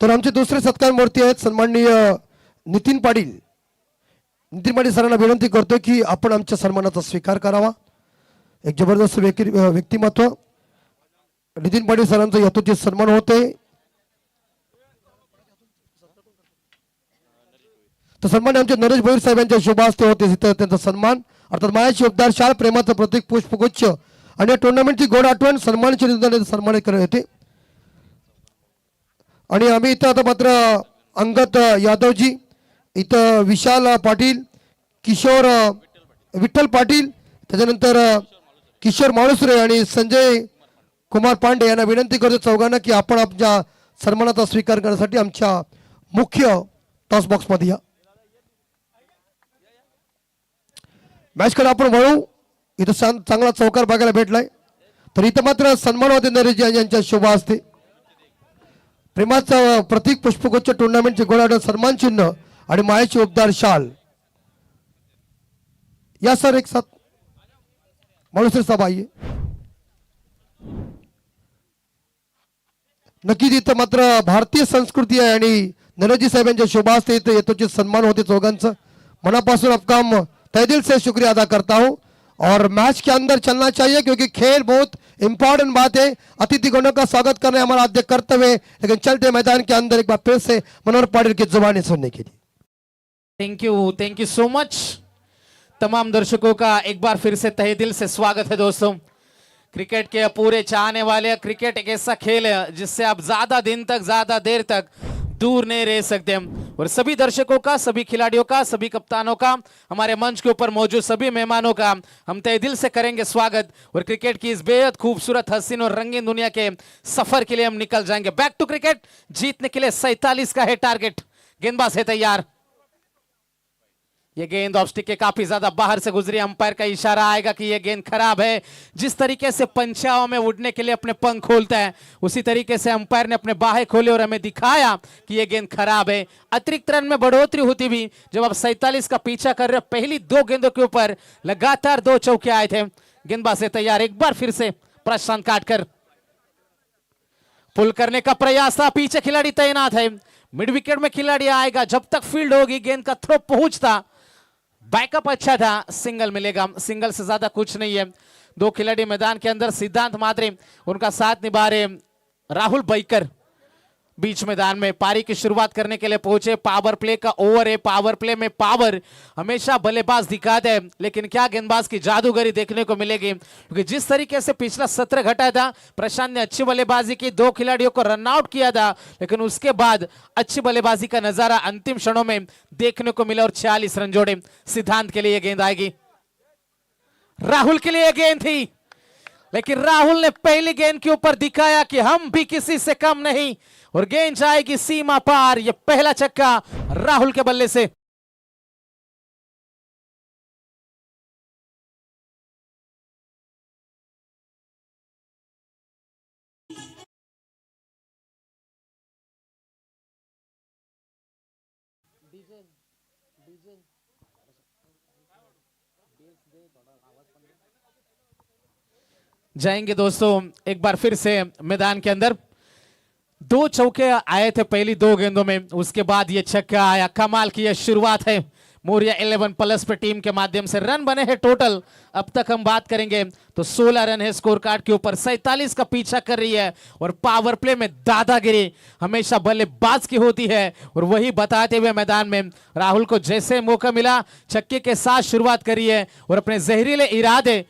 A: तर आमचे दुसरे सत्कार मूर्ती आहेत सन्माननीय नितीन पाटील. नितीन पाटील सरांना विनंती करतो की आपण आमच्या सन्मानाचा स्वीकार करावा. एक जबरदस्त व्यक्तिमत्व नितीन पाटील सरांचा यथोचित सन्मान होते. तर सन्मान आमचे नरेश भोईर साहेबांच्या शुभ हस्ते होते. तिथं त्यांचा सन्मान अर्थात मायाची उपदार शाल, प्रेमाचं प्रतीक पुष्पगुच्छ आणि या टुर्नामेंटची गोड आठवण सन्मानाची निधनाने सन्मानित करण्यात येते. आणि आम्ही इथं आता मात्र अंगद यादवजी, इथं विशाल पाटील, किशोर विठ्ठल पाटील, त्याच्यानंतर किशोर माळुसरे आणि संजय कुमार पांडे यांना विनंती करतो चौघांना की आपण आपल्या सन्मानाचा स्वीकार करण्यासाठी आमच्या मुख्य टॉस बॉक्समध्ये या. मॅचकडे आपण वळू. इथं चांगला चौकार बघायला भेटलाय. तर इथं मात्र सन्मान होते नरेश यांच्या शुभ हस्ते. प्रेमाचं प्रतीक पुष्पगुच्छ, टुर्नामेंटचे गोळाडन सन्मान चिन्ह आणि मायाची उपदार शाल. या सर एक साथ माळुसरे साहेब आइए. नक्कीच इथं मात्र भारतीय संस्कृती आहे आणि नरेशजी साहेब यांच्या शुभ हस्ते इथं यथोचित सन्मान होते चौघांचं. मनापासून आपका हम तहे दिल से शुक्रिया अदा करता हूं. और मैच के अंदर चलना चाहिए क्योंकि खेल बहुत इंपॉर्टेंट बात है. अतिथि गणों का स्वागत करना हमारा आद्य कर्तव्य है, लेकिन चलते मैदान के अंदर एक बार फिर से मनोहर पाटिल की जुबानी सुनने के लिए
B: थैंक यू सो मच. तमाम दर्शकों का एक बार फिर से तहे दिल से स्वागत है दोस्तों. क्रिकेट के पूरे चाहने वाले, क्रिकेट एक ऐसा खेल है जिससे आप ज्यादा दिन तक, ज्यादा देर तक दूर नहीं रह सकते. और सभी दर्शकों का, सभी खिलाड़ियों का, सभी कप्तानों का, हमारे मंच के ऊपर मौजूद सभी मेहमानों का हम तहे दिल से करेंगे स्वागत. और क्रिकेट की इस बेहद खूबसूरत, हसीन और रंगीन दुनिया के सफर के लिए हम निकल जाएंगे. Back to cricket. जीतने के लिए 47 का है टारगेट. गेंदबाज है तैयार. ये गेंद ऑफ स्टिक के काफी ज्यादा बाहर से गुजरी, अंपायर का इशारा आएगा कि ये गेंद खराब है। जिस तरीके से पंचाओं में उड़ने के लिए अपने पंख खोलता है, उसी तरीके से अंपायर ने अपने बाहें खोले और हमें दिखाया कि ये गेंद खराब है। अतिरिक्त रन में बढ़ोतरी होती भी जब आप 47 का पीछा कर रहे हो। पहली 2 गेंदों के ऊपर लगातार 2 चौके आए थे। गेंदबाज से तैयार, एक बार फिर से प्रशांत काटकर पुल करने का प्रयास था। पीछे खिलाड़ी तैनात है, मिड विकेट में खिलाड़ी आएगा। जब तक फील्ड होगी गेंद का थ्रो पहुंचता, बैकअप अच्छा था, सिंगल मिलेगा। सिंगल से ज्यादा कुछ नहीं है। 2 खिलाड़ी मैदान के अंदर, सिद्धांत मात्रे उनका साथ निभा रहे, राहुल बैकर बीच मैदान में पारी की शुरुआत करने के लिए पहुंचे। पावर प्ले का ओवर है, पावर प्ले में पावर हमेशा बल्लेबाज दिखाते हैं, लेकिन क्या गेंदबाज की जादूगरी देखने को मिलेगी, क्योंकि जिस तरीके से पिछला सत्र घटा था, प्रशांत ने अच्छी बल्लेबाजी की, 2 खिलाड़ियों को रन आउट किया था, लेकिन उसके बाद अच्छी बल्लेबाजी का नजारा अंतिम क्षणों में देखने को मिला और 46 रन जोड़े। सिद्धांत के लिए गेंद आएगी, राहुल के लिए गेंद थी, लेकिन राहुल ने पहली गेंद के ऊपर दिखाया कि हम भी किसी से कम नहीं, और गेंद जाएगी सीमा पार। यह पहला छक्का राहुल के बल्ले से। जाएंगे दोस्तों एक बार फिर से मैदान के अंदर। 2 चौके आए थे पहली 2 गेंदों में, उसके बाद ये छक्का आया। कमाल की यह शुरुआत है मोरिया 11+ पे टीम के माध्यम से। रन बने हैं टोटल, अब तक हम बात करेंगे तो 16 रन है स्कोर कार्ड के ऊपर। 47 का पीछा कर रही है, और पावर प्ले में दादागिरी हमेशा बल्लेबाज की होती है, और वही बताते हुए मैदान में राहुल को जैसे मौका मिला छक्के के साथ शुरुआत करी है, और अपने जहरीले इरादे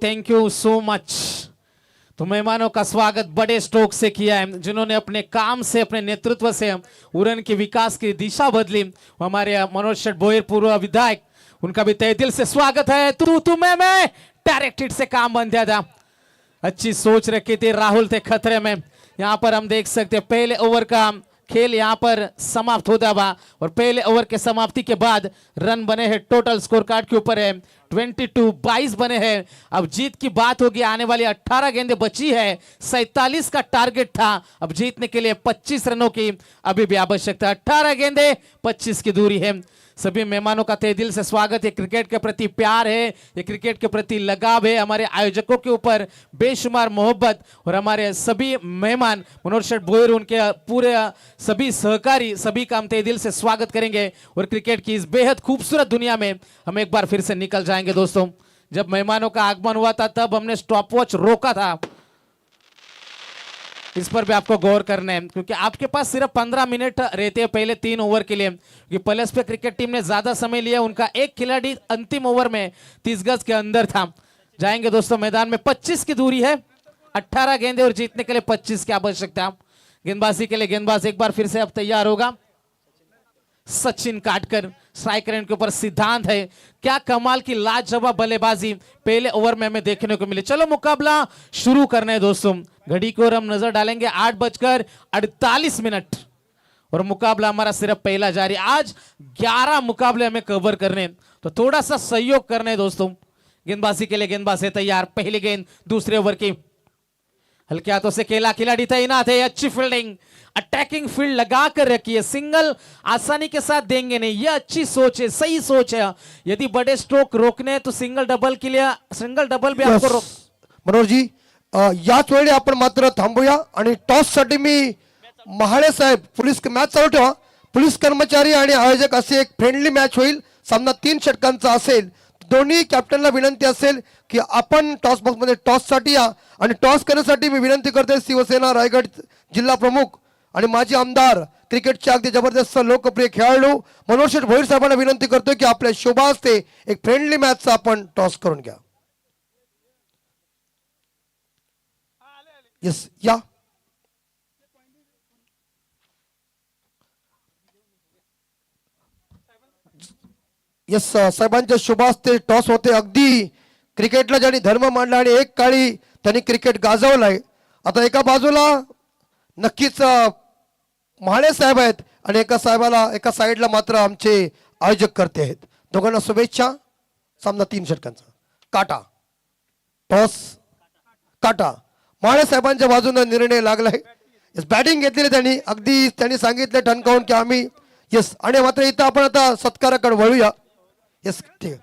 B: थैंक यू सो मच। तो मेहमानों का स्वागत बड़े स्ट्रोक से किया है, जिन्होंने अपने काम से, अपने नेतृत्व से उड़न के विकास की दिशा बदली। हमारे मनोज शेठ बोयर पूर्व विधायक, उनका भी तहे दिल से स्वागत है। तू मैं डायरेक्ट हिट से काम बन गया था, अच्छी सोच रखी थी, राहुल थे खतरे में। यहाँ पर हम देख सकते हैं पहले ओवर का खेल यहाँ पर समाप्त होता हुआ, और पहले ओवर के समाप्ति के बाद रन बने हैं टोटल स्कोर कार्ड के ऊपर है 22 बने हैं। अब जीत की बात होगी, आने वाली 18 गेंदें बची है, 47 का टारगेट था। अब जीतने के लिए 25 रनों की अभी भी आवश्यकता। 18 गेंदें 25 की दूरी है। सभी मेहमानों का तहे दिल से स्वागत है। क्रिकेट के प्रति प्यार है, ये क्रिकेट के प्रति लगाव है, हमारे आयोजकों के ऊपर बेशुमार मोहब्बत, और हमारे सभी मेहमान मनोज शेठ बोयर, उनके पूरे सभी सहकारी, सभी का हम तहे दिल से स्वागत करेंगे। और क्रिकेट की इस बेहद खूबसूरत दुनिया में हम एक बार फिर से निकल जाएंगे दोस्तों। जब मेहमानों का आगमन हुआ था तब हमने स्टॉपवॉच रोका था, इस पर भी आपको गौर करना है, क्योंकि आपके पास सिर्फ 15 मिनट रहते हैं पहले 3 ओवर के लिए, क्योंकि प्लस पे क्रिकेट टीम ने ज्यादा समय लिया। उनका एक खिलाड़ी अंतिम ओवर में 30 गज के अंदर था। जाएंगे दोस्तों मैदान में, 25 की दूरी है, 18 गेंदे और जीतने के लिए 25 की आवश्यकता। गेंदबाजी के लिए गेंदबाज एक बार फिर से अब तैयार होगा। सचिन काटकर, स्ट्राइकर एंड के ऊपर सिद्धांत है। क्या कमाल की लाजवाब बल्लेबाजी पहले ओवर में हमें देखने को मिली। चलो मुकाबला शुरू करना है दोस्तों, घड़ी को हम नजर डालेंगे, 8:48 और मुकाबला हमारा सिर्फ पहला जारी। आज 11 मुकाबले हमें कवर करने, तो थोड़ा सा सहयोग करना है दोस्तों। गेंदबाजी के लिए गेंदबाज है तैयार, पहली गेंद दूसरे ओवर की, हल्के हाथों से खेला, खिलाड़ी तैनात है, अच्छी फील्डिंग, अटैकिंग फील्ड लगा कर रखी है, सिंगल आसानी के साथ देंगे नहीं, यह अच्छी सोच है, सही सोच है। यदि बड़े स्ट्रोक रोकने हैं तो सिंगल डबल के लिए, सिंगल डबल भी आपको रोक।
A: मनोहर जी, याच वेळी आपण मात्र थांबूया आणि टॉस साठी मी महाळे साहेब, पोलीस मॅच चालू ठेवा, पोलीस कर्मचारी आणि आयोजक असे एक फ्रेंडली मॅच होईल। सामना 3 षटकांचा असेल। दोन्ही कॅप्टनला विनंती असेल की आपण टॉस बॉक्स मध्ये टॉस साठी या, आणि टॉस करण्यासाठी मी विनंती करते शिवसेना रायगड जिल्हा प्रमुख आणि माजी आमदार, क्रिकेटचे अगदी जबरदस्त लोकप्रिय खेळाडू मनोहर शेठ भोईर साहेबांना विनंती करतोय की आपल्या शोभा हस्ते एक फ्रेंडली मॅचचा आपण टॉस करून घ्या। यस या यस साहेबांच्या शुभ हस्ते टॉस होते। अगदी क्रिकेटला ज्यांनी धर्म मांडला आणि एक काळी त्यांनी क्रिकेट गाजवलाय, आता एका बाजूला नक्कीच महाळे साहेब आहेत आणि एका साईडला मात्र आमचे आयोजक करते आहेत। दोघांना शुभेच्छा। सामना 3 षटकांचा, काटा टॉस काटा, महाळे साहेबांच्या बाजूने निर्णय लागलाय। यस, बॅटिंग घेतलेली त्यांनी, अगदी त्यांनी सांगितलं ठणकावून की आम्ही यस, आणि मात्र इथं आपण आता सत्काराकडे वळूया। यस ठीक आहे,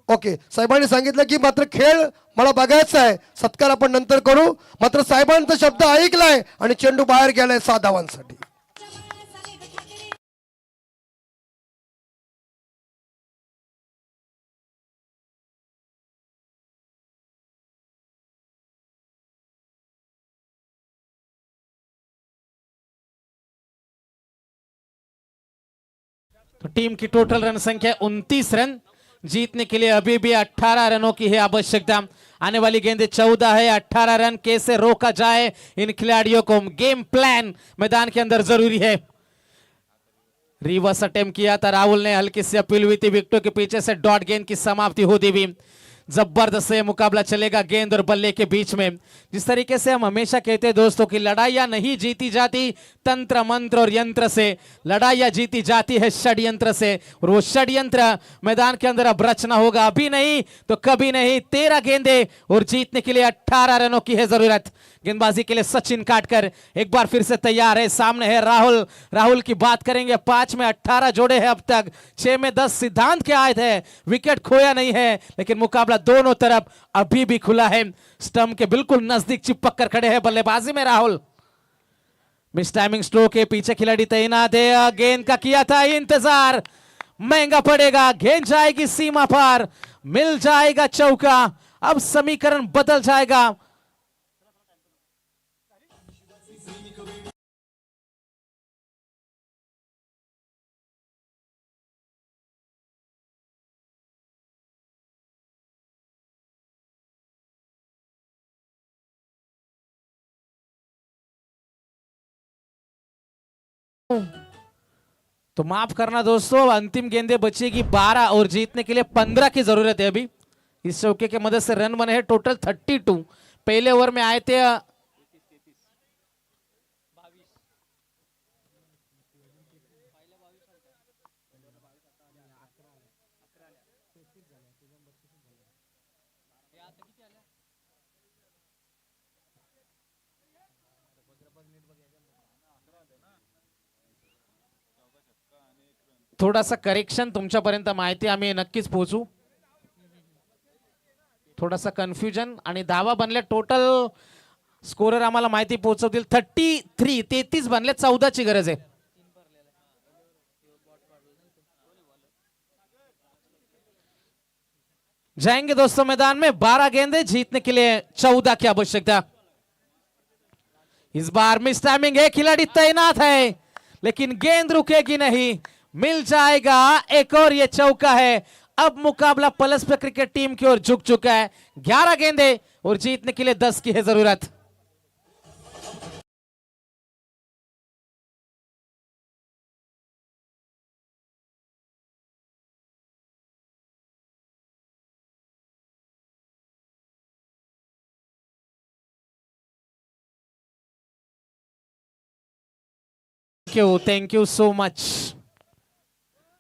A: ओके, साहेबांनी सांगितलं की मात्र खेळ मला बघायचा आहे, सत्कार आपण नंतर करू। मात्र साहेबांचा शब्द ऐकलाय आणि चेंडू बाहेर गेलाय 6 धावांसाठी।
B: तो टीम की टोटल रन संख्या 29 रन, जीतने के लिए अभी भी 18 रनों की है आवश्यकता। आने वाली गेंदें 14 है, 18 रन कैसे रोका जाए इन खिलाड़ियों को, गेम प्लान मैदान के अंदर जरूरी है। रिवर्स अटेम्प्ट किया था राहुल ने, हल्की सी अपील हुई थी, विकेटों के पीछे से डॉट गेंद की समाप्ति होती हुई। जबरदस्त ये मुकाबला चलेगा गेंद और बल्ले के बीच में। जिस तरीके से हम हमेशा कहते हैं दोस्तों कि लड़ाइयां नहीं जीती जाती तंत्र मंत्र और यंत्र से, लड़ाइयां जीती जाती है षड्यंत्र से, और वो षड्यंत्र मैदान के अंदर अब रचना होगा, अभी नहीं तो कभी नहीं। 13 गेंदे और जीतने के लिए 18 रनों की है जरूरत। गेंदबाजी के लिए सचिन काटकर एक बार फिर से तैयार है, सामने है राहुल। राहुल की बात करेंगे, 5 में 18 जोड़े हैं अब तक, 6 में 10 सिद्धांत के आए थे, विकेट खोया नहीं है, लेकिन मुकाबला दोनों तरफ अभी भी खुला है। स्टंप के बिल्कुल नजदीक चिपक कर खड़े हैं बल्लेबाजी में राहुल। मिस टाइमिंग स्ट्रोक के पीछे खिलाड़ी तैनात है, गेंद का किया था इंतजार, महंगा पड़ेगा, गेंद जाएगी सीमा पार, मिल जाएगा चौका, अब समीकरण बदल जाएगा। तो माफ करना दोस्तों, अंतिम गेंदे बचेगी 12 और जीतने के लिए 15 की जरूरत है। अभी इस चौके के मदद से रन बने हैं टोटल 32। पहले ओवर में आए थे थोडासा करेक्शन, तुमच्यापर्यंत माहिती आम्ही नक्कीच पोहोचू। थोडासा कन्फ्युजन आणि धावा बनल्या, टोटल स्कोरर आम्हाला माहिती पोहोचवतील 33 बनले, 14 ची गरज आहे। जाएंगे दोस्तों मैदान में, 12 गेंदे, जीतने के लिए 14 की आवश्यकता। इस बार मिस टाइमिंग है, खिलाड़ी तैनात है लेकिन गेंद रुकेगी नहीं, मिल जाएगा एक और, ये चौका है। अब मुकाबला पलस्पर क्रिकेट टीम की ओर झुक चुका है। 11 गेंदे और जीतने के लिए 10 की है जरूरत। Thank you so much.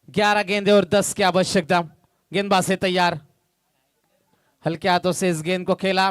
B: 11 गेंदे और 10 की आवश्यकता। गेंदबाज से तैयार, हल्के हाथों से इस गेंद को खेला।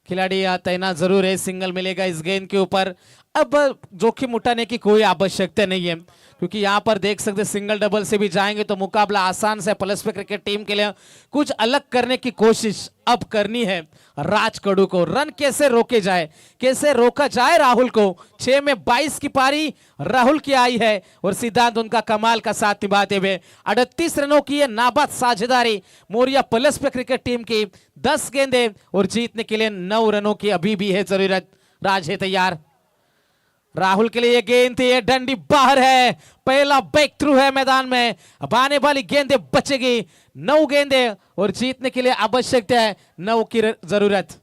B: खिलाड़ी तैनात जरूर है, सिंगल मिलेगा इस गेंद के ऊपर। अब जोखिम उठाने की कोई आवश्यकता नहीं है क्योंकि यहां पर देख सकते सिंगल डबल से भी जाएंगे तो मुकाबला आसान से पलस्पर क्रिकेट टीम के लिए। कुछ अलग करने की कोशिश अब करनी है राज कड़ू को। रन कैसे रोके जाए, कैसे रोका जाए राहुल को। 6 में 22 की पारी राहुल की आई है और सिद्धांत उनका कमाल का साथ निभाते हुए 38 रनों की ये नाबाद साझेदारी मोरिया पलस्पर क्रिकेट टीम की। 10 गेंदे और जीतने के लिए 9 रनों की अभी भी है जरूरत। राज है तैयार, राहुल के लिए ये गेंद थी, ये डंडी बाहर है। पहला ब्रेक थ्रू है मैदान में, अब आने वाली गेंदें बचेगी। 9 गेंदे और जीतने के लिए आवश्यकता है 9 की जरूरत।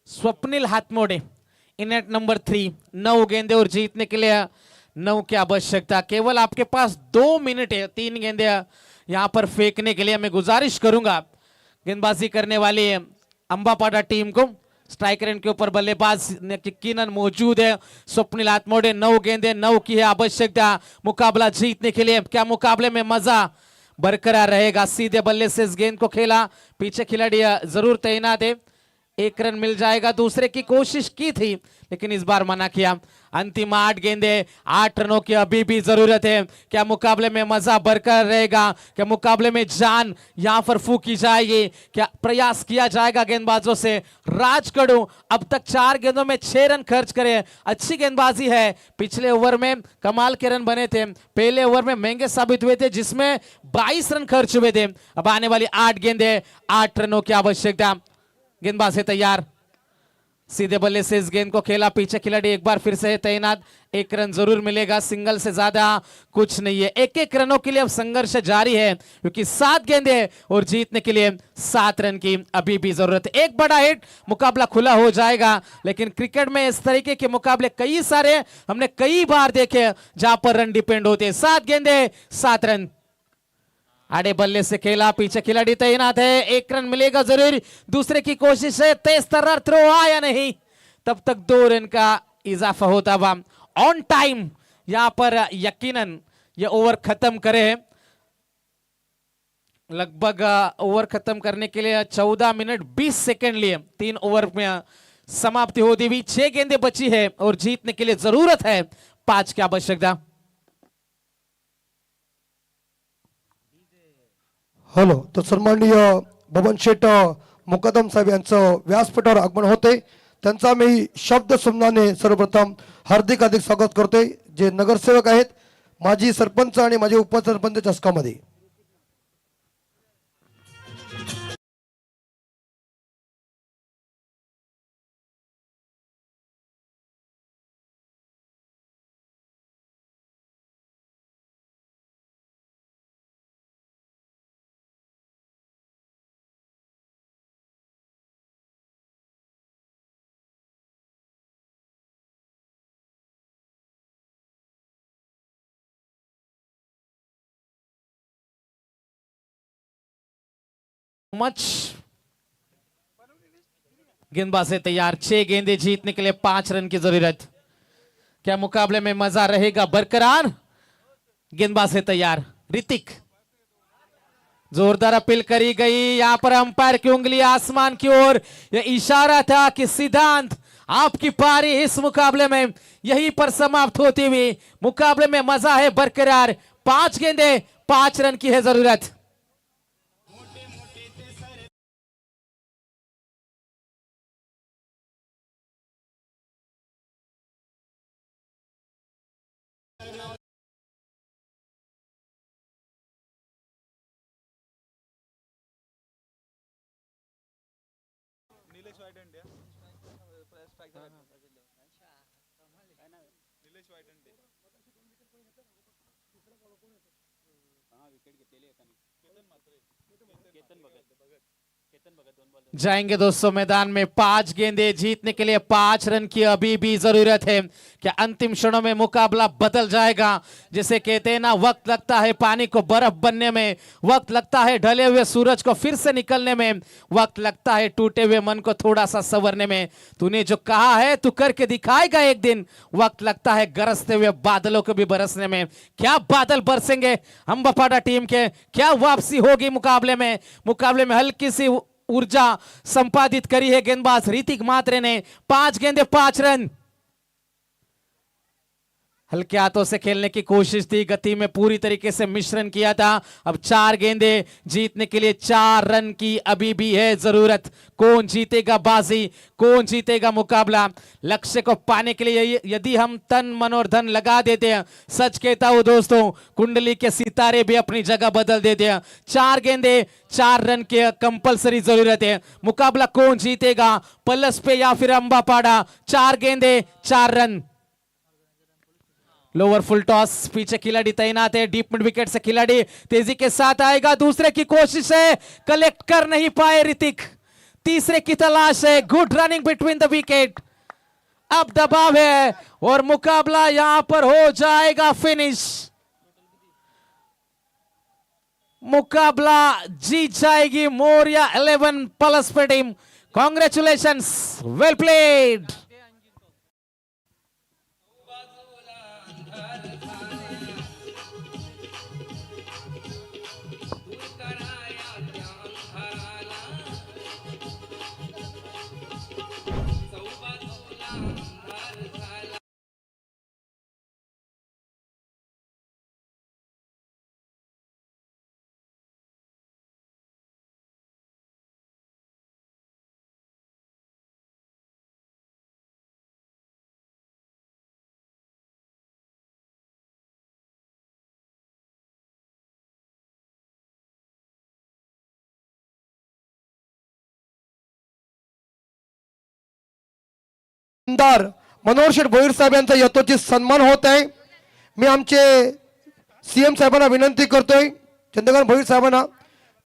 B: स्वप्निल हाथमोड़े इनेट नंबर 3। 9 गेंदे और जीतने के लिए 9 की आवश्यकता। केवल आपके पास 2 मिनट है 3 गेंदे यहां पर फेंकने के लिए। मैं गुजारिश करूंगा गेंदबाजी करने वाली अंबापाड़ा टीम को, स्ट्राइक रेंज के ऊपर बल्लेबाज यकीनन मौजूद है स्वप्निल हाथमोड़े। 9 गेंदे 9 की है आवश्यकता मुकाबला जीतने के लिए। क्या मुकाबले में मजा बरकरार रहेगा। सीधे बल्ले से इस गेंद को खेला, पीछे खिलाड़ी जरूर तैनात है। 1 रन मिल जाएगा, दूसरे की कोशिश की थी लेकिन इस बार मना किया। अंतिम 8 गेंदे 8 रनों की अभी भी जरूरत है। क्या मुकाबले में मजा बरकरार रहेगा, क्या मुकाबले में जान यहां पर फूकी जाएगी, क्या प्रयास किया जाएगा गेंदबाजों से। राज कड़ू अब तक 4 गेंदों में 6 रन खर्च करे, अच्छी गेंदबाजी है। पिछले ओवर में कमाल के रन बने थे, पहले ओवर में महंगे साबित हुए थे जिसमें 22 रन खर्च हुए थे। अब आने वाली 8 गेंदे 8 रनों की आवश्यकता। गेंदबाज है तैयार, सीधे बल्ले से इस गेंद को खेला, पीछे खिलाड़ी एक बार फिर से तैनात। 1 रन जरूर मिलेगा, सिंगल से ज्यादा कुछ नहीं है। 1-1 रनों के लिए अब संघर्ष जारी है क्योंकि 7 गेंदे और जीतने के लिए 7 रन की अभी भी जरूरत है। एक बड़ा हिट मुकाबला खुला हो जाएगा, लेकिन क्रिकेट में इस तरीके के मुकाबले कई सारे हमने कई बार देखे जहां पर रन डिपेंड होते हैं। 7 गेंदे 7 रन। आड़े बल्ले से खेला, पीछे खिलाड़ी तैनात है, 1 रन मिलेगा जरूर। दूसरे की कोशिश है, तेज तर्रार थ्रो आया नहीं, तब तक 2 रन का इजाफा होता हुआ। ऑन टाइम यहां पर यकीनन ये ओवर खत्म करे। लगभग ओवर खत्म करने के लिए 14 मिनट 20 सेकेंड लिए 3 ओवर में समाप्ति होती हुई। 6 गेंदें बची है और जीतने के लिए जरूरत है 5 की आवश्यकता।
A: हॅलो, तर सन्माननीय बबन शेट मुकदम साहेब यांचं व्यासपीठावर आगमन होते, त्यांचा मी शब्द समनाने सर्वप्रथम हार्दिक स्वागत करतोय। जे नगरसेवक आहेत, माजी सरपंच आणि माजी उपसरपंच चषकामध्ये
B: मच। गेंदबाज है तैयार, 6 गेंदें जीतने के लिए 5 रन की जरूरत। क्या मुकाबले में मजा रहेगा बरकरार? गेंदबाज है तैयार, ऋतिक। जोरदार अपील करी गई, यहां पर अंपायर की उंगली आसमान की ओर, यह इशारा था कि सिद्धांत आपकी पारी इस मुकाबले में यहीं पर समाप्त होती हुई। मुकाबले में मजा है बरकरार, 5 गेंदें 5 रन की है जरूरत। जाएंगे दोस्तों मैदान में, 5 गेंदें जीतने के लिए 5 रन की अभी भी जरूरत है। क्या अंतिम क्षणों में मुकाबला बदल जाएगा? जिसे कहते हैं ना, वक्त लगता है पानी को बर्फ बनने में, वक्त लगता है ढले हुए सूरज को फिर से निकलने में, वक्त लगता है टूटे हुए मन को थोड़ा सा संवरने में। तूने जो कहा है तू करके दिखाएगा एक दिन। वक्त लगता है गरजते हुए बादलों को भी बरसने में। क्या बादल बरसेंगे अंबापाड़ा टीम के? क्या वापसी होगी मुकाबले में? मुकाबले में हल्की सी ऊर्जा संपादित करी है गेंदबाज ऋतिक मात्रे ने। 5 गेंदे 5 रन। हल्के हाथों से खेलने की कोशिश थी, गति में पूरी तरीके से मिश्रण किया था। अब 4 गेंदे जीतने के लिए 4 रन की अभी भी है जरूरत। कौन जीतेगा बाजी, कौन जीतेगा मुकाबला? लक्ष्य को पाने के लिए यदि हम तन मन और धन लगा देते हैं, सच कहता हूं दोस्तों, कुंडली के सितारे भी अपनी जगह बदल देते हैं। 4 गेंदे 4 रन के कंपलसरी जरूरत है। मुकाबला कौन जीतेगा, पलस पे या फिर अंबापाड़ा? 4 गेंदे 4 रन। लोअर फुल टॉस, पीछे खिलाड़ी तैनात है, डीप मिड विकेट से खिलाड़ी तेजी के साथ आएगा। दूसरे की कोशिश है, कलेक्ट कर नहीं पाए ऋतिक। तीसरे की तलाश है, good running between the wicket. अब दबाव है और मुकाबला यहां पर हो जाएगा फिनिश। मुकाबला जीत जाएगी मोरिया 11 प्लस पे टीम। Congratulations, well played.
A: आमदार मनोहर शेठ भोईर साहेब यांचा यथोचित सन्मान होत आहे। मी आमचे सीएम साहेबांना विनंती करतोय, चंद्रकांत भोईर साहेबांना